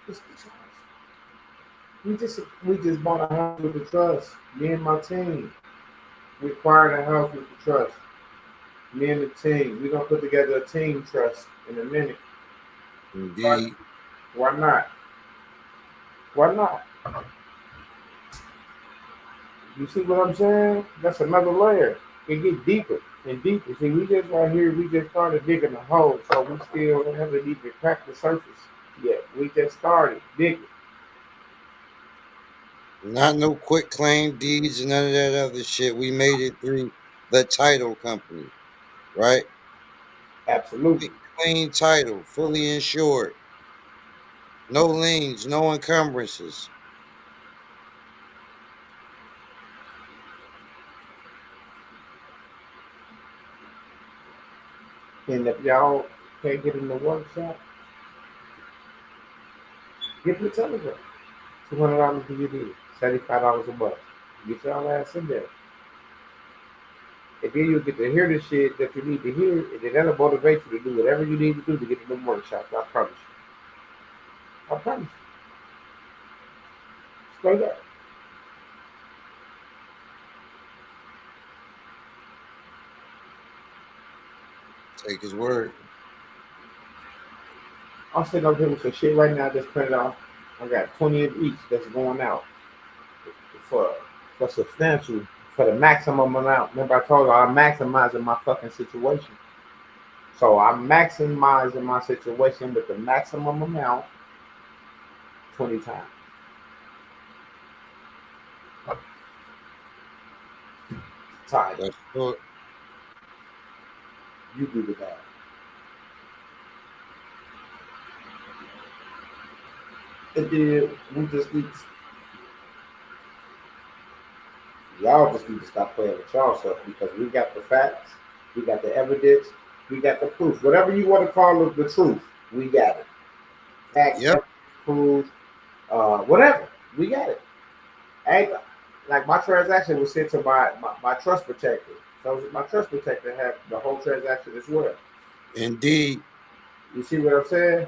It's the trust. We just bought a house with the trust. Me and my team. We acquired a house with the trust. Me and the team. We're gonna put together a team trust in a minute. Indeed. Why not? Why not? You see what I'm saying? That's another layer. It gets deeper and deeper. See, we just right here, we just started digging a hole, so we still haven't even cracked the surface yet. We just started digging. Not no quick claim deeds and none of that other shit. We made it through the title company, right? Absolutely. Clean title, fully insured. No liens, no encumbrances. And if y'all can't get in the workshop, get the Telegram. $200 to get in. $75 a month. Get y'all ass in there. And then you'll get to hear the shit that you need to hear, and then that'll motivate you to do whatever you need to do to get in the workshops. I promise you. I promise you. Straight up. Take his word. I'm sitting up here with some shit right now. Just printed off. I got 20 of each that's going out for substantial, for the maximum amount. Remember, I told you I'm maximizing my fucking situation. So I'm maximizing my situation with the maximum amount 20 times. Tired. That's good. You do the bad. And then we just need y'all just need to stop playing with y'all stuff because we got the facts, we got the evidence, we got the proof. Whatever you want to call it, the truth, we got it. Facts, Yep. proof, whatever, we got it. And like my transaction was sent to my trust protector. So my trust protector had the whole transaction as well. Indeed. You see what I'm saying?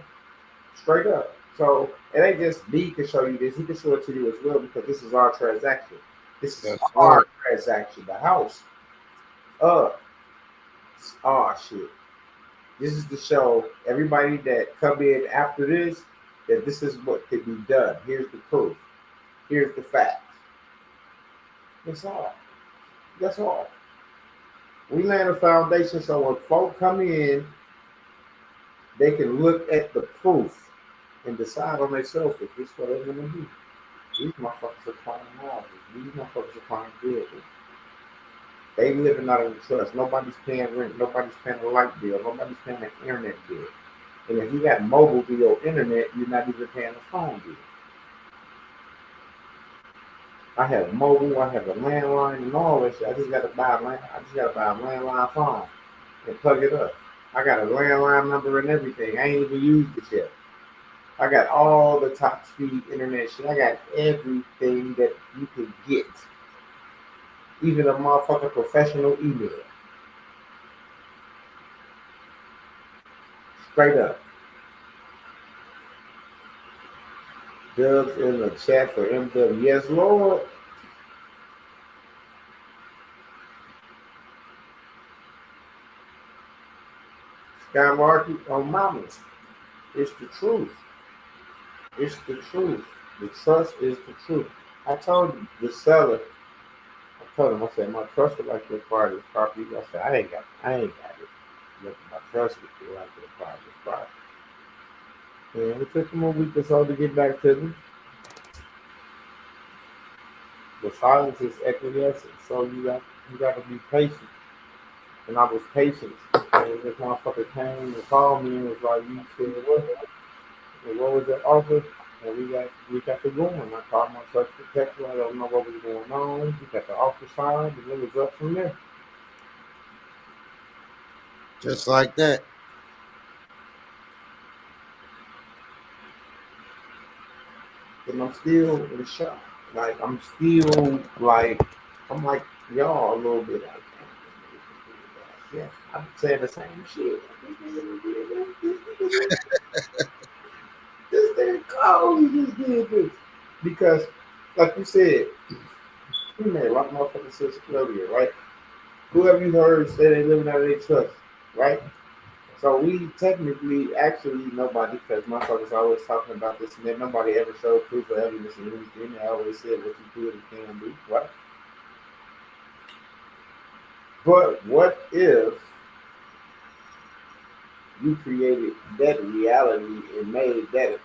Straight up. So it ain't just me can show you this. He can show it to you as well because this is our transaction. This is That's our right. transaction. The house. It's our shit. This is to show everybody that come in after this that this is what can be done. Here's the proof. Here's the facts. That's all. That's all. We laying a foundation so when folk come in, they can look at the proof and decide on themselves if this is what they're gonna do. These motherfuckers are climbing houses. These motherfuckers are climbing buildings. They living out of the trust. Nobody's paying rent. Nobody's paying a light bill. Nobody's paying an internet bill. And if you got mobile to your internet, you're not even paying a phone bill. I have mobile, I have a landline and all that shit. I just gotta buy a landline phone and plug it up. I got a landline number and everything. I ain't even used it yet. I got all the top speed internet shit. I got everything that you can get. Even a motherfucking professional email. Straight up. Dubs in the chat for MW. Yes, Lord. Sky Market on mama. It's the truth. It's the truth. The trust is the truth. I told the seller, I told him, I said, my trust would like to acquire this property. I said, I ain't got it. Look, my trust would like to acquire this property. And it took him a week or so to get back to me. The silence is acquiescence, so you got to be patient. And I was patient. And this motherfucker came and called me and was like, "You said what? And what was that offer?" And we got to going. I called my trust protector. I don't know what was going on. We got the offer signed, and it was up from there. Just like that. And I'm still in shock. Like I'm like y'all a little bit. Like, yeah, I'm saying the same shit. This thing cold. He just did this because, like you said, you made a lot of motherfucking sense earlier, right? Whoever you heard say they living out of their trust, right? So we technically, actually, nobody, because motherfuckers always talking about this and then nobody ever showed proof or evidence and anything. They always said what you could and can do, right? But what if you created that reality and made that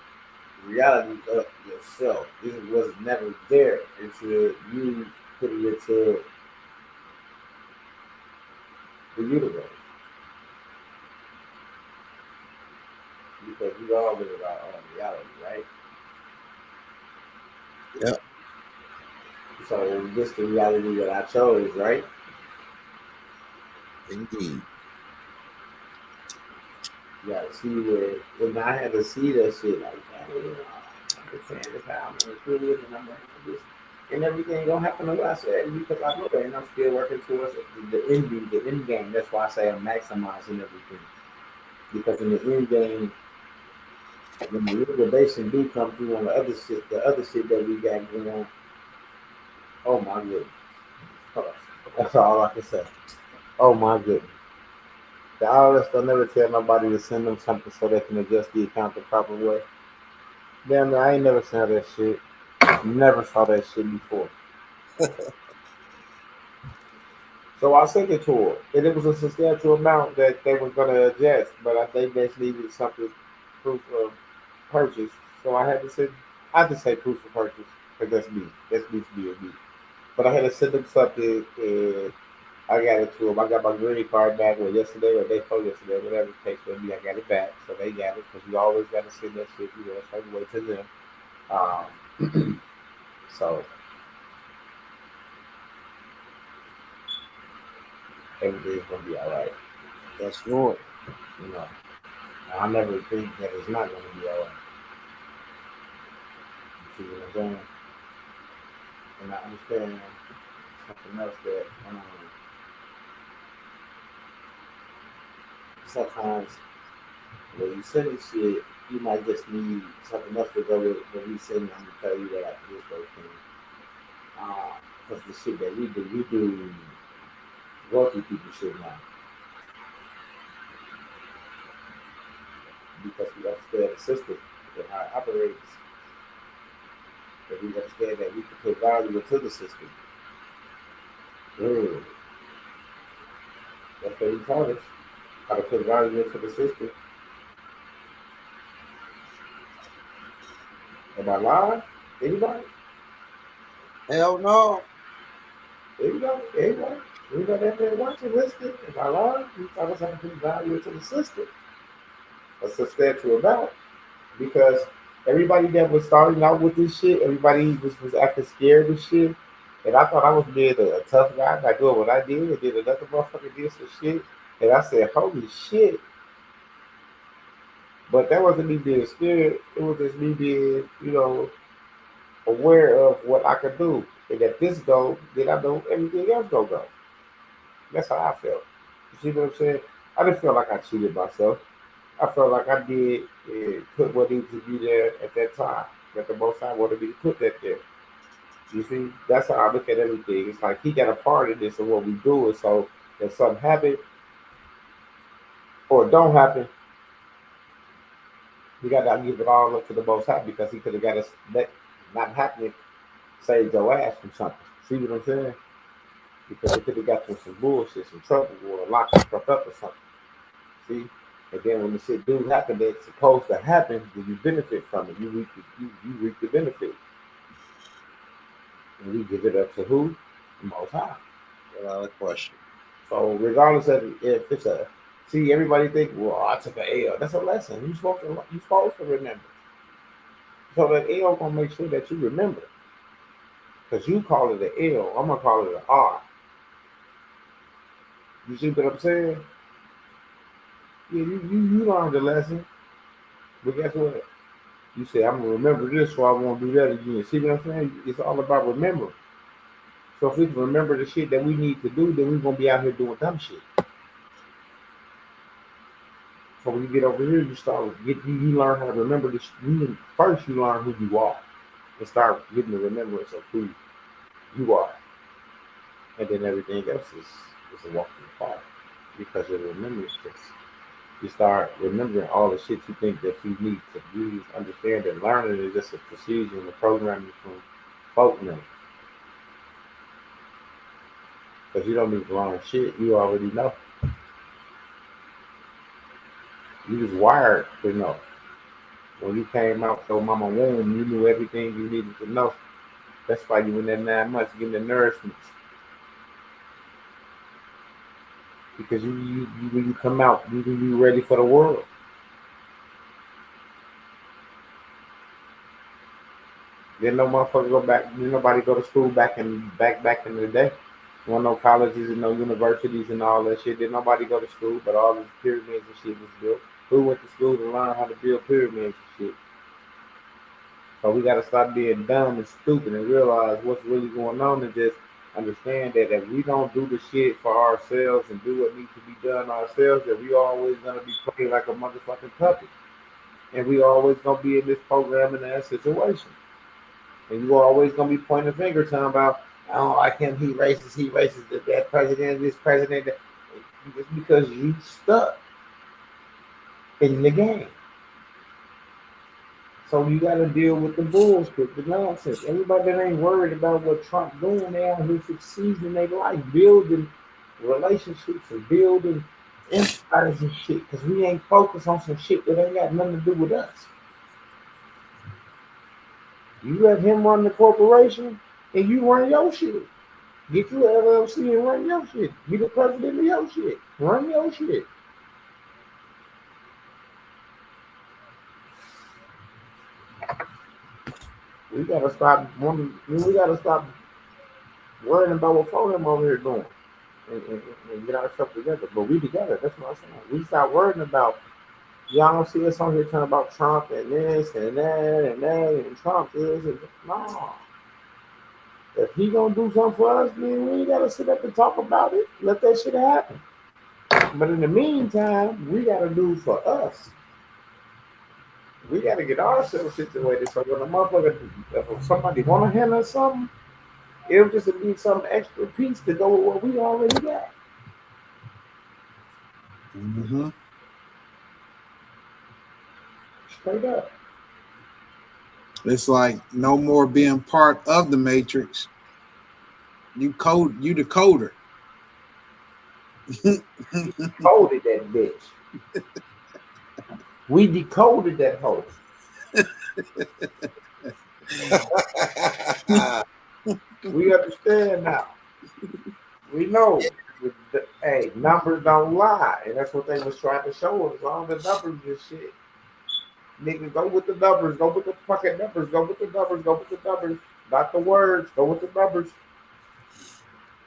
reality up yourself? This was never there until you put it into the universe. Because we all live in our own reality, right? Yep. So this the reality that I chose, right? Indeed. You gotta see where when I had to see that shit like that, I'm just saying this how I'm gonna do it and I'm gonna do this. And everything gonna happen the way I said because I know that and I'm still working towards the end game. That's why I say I'm maximizing everything. Because in the end game, when the liquidation do come through on the other shit that we got going on, oh my goodness. That's all I can say. Oh my goodness. The IRS don't never tell nobody to send them something so they can adjust the account the proper way. Damn, I ain't never saw that shit. Never saw that shit before. So I sent it to her, and it was a substantial amount that they were going to adjust, but I think they needed something proof of purchase. So I had to send. I just say proof of purchase because that's me. That's me to be a me. But I had to send them something. I got it to them. I got my green card back yesterday or day before yesterday, whatever the case may be. I got it back, so they got it because you always got to send that shit. You know, straight away to them. So everything's gonna be all right. That's Lord. You know, I never think that it's not gonna be all right. You see what I'm saying? And I understand something else that sometimes when you send this shit, you might just need something else to go with when we sitting. I'm gonna tell you that after this goes thing. Because the shit that we do wealthy people shit now. Because we understand the system and how it operates. That we understand that we can put value into the system. Mm. That's what he taught us. How to put value into the system. Am I lying? Anybody? Hell no. Anybody? Anybody? Anybody out there watching, listening? Am I lying? He taught us how to put value into the system. A substantial amount. Because everybody that was starting out with this shit, everybody was acting scared of shit. And I thought I was being a tough guy by doing what I did, and then another motherfucker did some shit. And I said, holy shit. But that wasn't me being scared. It was just me being, aware of what I could do. And if this go, then I know everything else gonna go. That's how I felt. You see what I'm saying? I didn't feel like I cheated myself. I felt like I did put what needed to be there at that time. That the most I wanted me to put that there. You see, that's how I look at everything. It's like he got a part in this of what we do, and so if something happen or don't happen, we got to give it all up to the Most High because he could have got us that not happening, saved your ass from something. See what I'm saying? Because he could have got you some bullshit, some trouble, or locked you up or something. See? And then when the shit do happen that's supposed to happen, then you benefit from it. You reap the benefit. And we give it up to who? The Most High. Without a question. So regardless of if it's a see, everybody think, well, I took an L. That's a lesson. You supposed to remember. So that L gonna make sure that you remember. Because you call it an L, I'm gonna call it an R. You see what I'm saying? Yeah, you learned the lesson. But guess what? You say, I'm gonna remember this so I won't do that again. See what I'm saying? It's all about remembering. So if we can remember the shit that we need to do, then we're gonna be out here doing dumb shit. So when you get over here, you learn how to remember this. First, you learn who you are, and start getting the remembrance of who you are, and then everything else is a walk in the park because you remember this. You start remembering all the shit you think that you need to use, understand, and learning is just a procedure and a programming from folk now. Because you don't need to learn shit, you already know. You was wired to know. When you came out your mama womb, you knew everything you needed to know. That's why you in that 9 months getting the nourishment. Because when you come out, you can be ready for the world. Then no motherfucker go back. Didn't nobody go to school back in the day. There weren't no colleges and no universities and all that shit. Didn't nobody go to school, but all these pyramids and shit was built. Who went to school to learn how to build pyramids and shit? So we gotta stop being dumb and stupid and realize what's really going on and just understand that if we don't do the shit for ourselves and do what needs to be done ourselves, that we always gonna be playing like a motherfucking puppet. And we always gonna be in this programming ass situation. And you always gonna be pointing the finger talking about, I don't like him, he racist, that president, this president. It's because you stuck in the game. So you got to deal with the bullshit, the nonsense. Everybody that ain't worried about what Trump doing, they out here succeeding in their life, building relationships and building empires and shit. Because we ain't focused on some shit that ain't got nothing to do with us. You let him run the corporation and you run your shit. Get you an LLC and run your shit. Be the president of your shit. Run your shit. We gotta stop worrying about what phone them over here doing and get ourselves together. But we together, that's what I'm saying. We stop worrying about y'all don't see us on here talking about Trump and this and that and Trump this and no. If he gonna do something for us, then we ain't gotta sit up and talk about it. Let that shit happen. But in the meantime, we gotta do for us. We gotta get ourselves situated so when a motherfucker, if somebody want to handle something, it'll just be some extra piece to go with what we already got. Mm-hmm. Straight up. It's like no more being part of the matrix. You the coder. Decoded that bitch. We decoded that hoe. We understand now. We know. Hey, numbers don't lie, and that's what they was trying to show us. All the numbers and shit. Nigga, go with the numbers. Go with the fucking numbers. Go with the numbers. Go with the numbers. Not the words. Go with the numbers.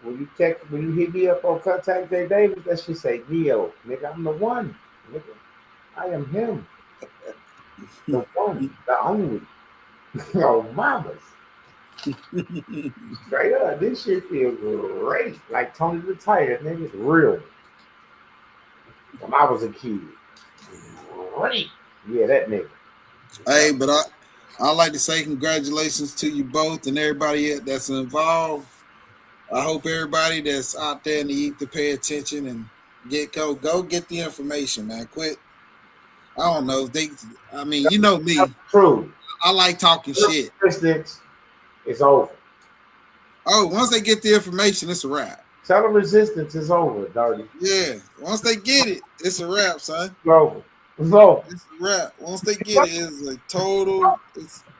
When you hit me up on Contact Jay Davis, that shit say Neo. Nigga, I'm the one. Nigga, I am him. The one, the only. Oh, mamas. Straight up, this shit feels great. Like Tony the Tiger, nigga, it's real. When I was a kid. Great. Yeah, that nigga. Hey, but I like to say congratulations to you both and everybody that's involved. I hope everybody that's out there in the ether pay attention and go get the information, man. Quit. I don't know. You know me. That's true. I like talking shit. Resistance is over. Oh, once they get the information, it's a wrap. Tell them resistance is over, Dirty. Yeah. Once they get it, it's a wrap, son. It's over. It's over. It's a wrap. Once they get it,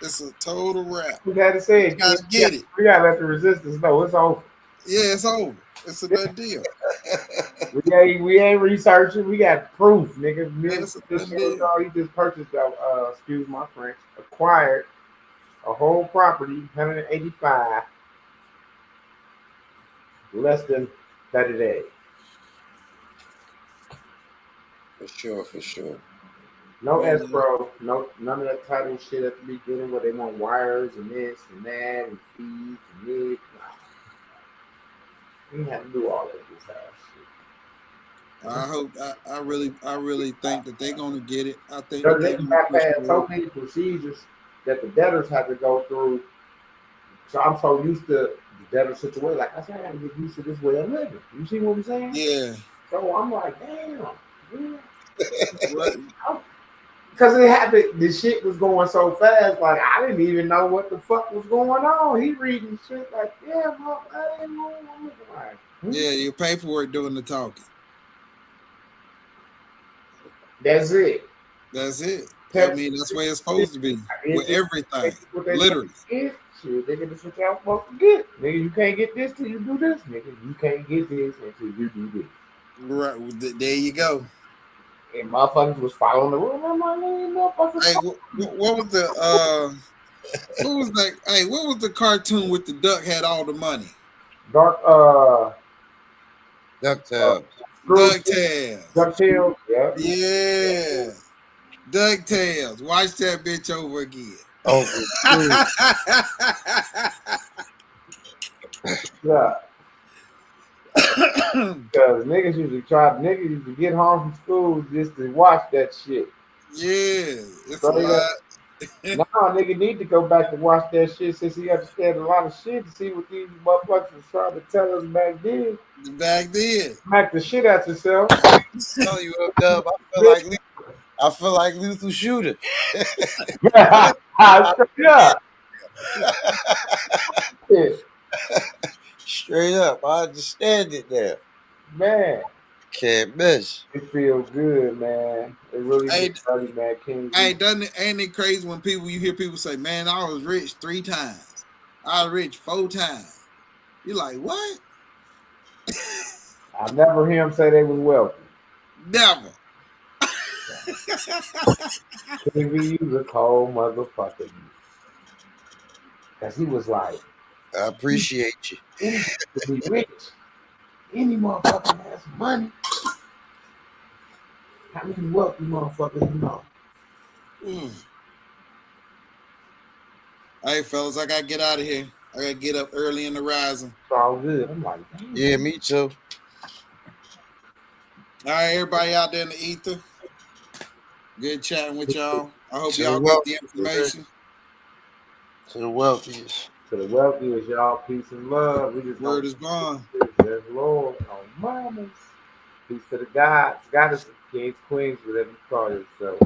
it's a total wrap. We gotta say it. You gotta get it. We gotta let the resistance know it's over. Yeah, it's over. It's a done deal. We ain't researching. We got proof, nigga. He just purchased, excuse my French, acquired a whole property, 185, less than 30 days. For sure. No escrow, none of that title shit at the beginning where they want wires and this and that and fees and this. We have to do all of this shit. I hope. I really think that they're gonna get it. I think So they bypass so many procedures that the debtors have to go through. So I'm so used to the debtor situation. Like I said, I gotta get used to this way of living. You see what I'm saying? Yeah. So I'm like, damn. Because it happened, the shit was going so fast. Like I didn't even know what the fuck was going on. He reading shit like, yeah, bro, I didn't know. I'm like, Yeah, your paperwork doing the talking. That's it. That's it. I mean, that's where it's supposed to be with everything. Literally. Shit, nigga, this is what y'all supposed to get. Nigga, you can't get this till you do this. Nigga, you can't get this until you do this. Right. There you go. And motherfuckers was following the rule. I'm like, motherfuckers. Hey, what was the what was that? Hey, what was the cartoon with the duck had all the money? DuckTales. DuckTales. Yeah. Yeah. DuckTales. Watch that bitch over again. Yeah. Because niggas used to get home from school just to watch that shit. Yeah. It's So a lot. Nah, nigga need to go back and watch that shit since he understands a lot of shit to see what these motherfuckers was trying to tell us back then. Smack the shit out yourself. Tell you up, Dub. I feel like Lethal Shooter. Yeah. Straight up, I understand it there. Man. Can't miss. It feels good, man. It really does, man. Ain't it crazy when you hear people say, man, I was rich 3 times. I was rich 4 times. You're like, what? I never hear him say they was wealthy. Never. TV was a cold motherfucker. Because he was like, I appreciate you. To be rich. Any motherfucker has money. How many wealthy motherfuckers you know? Hey, fellas, I got to get out of here. I got to get up early in the rising. It's all good. I'm like, damn. Yeah, me too. All right, everybody out there in the ether. Good chatting with y'all. I hope To y'all the get the information. To the wealthiest. To the wealthiest, y'all, peace and love. We just Word is bond. Yes, Lord. On mamas. Peace to the gods, goddesses, kings, queens, whatever you call yourself.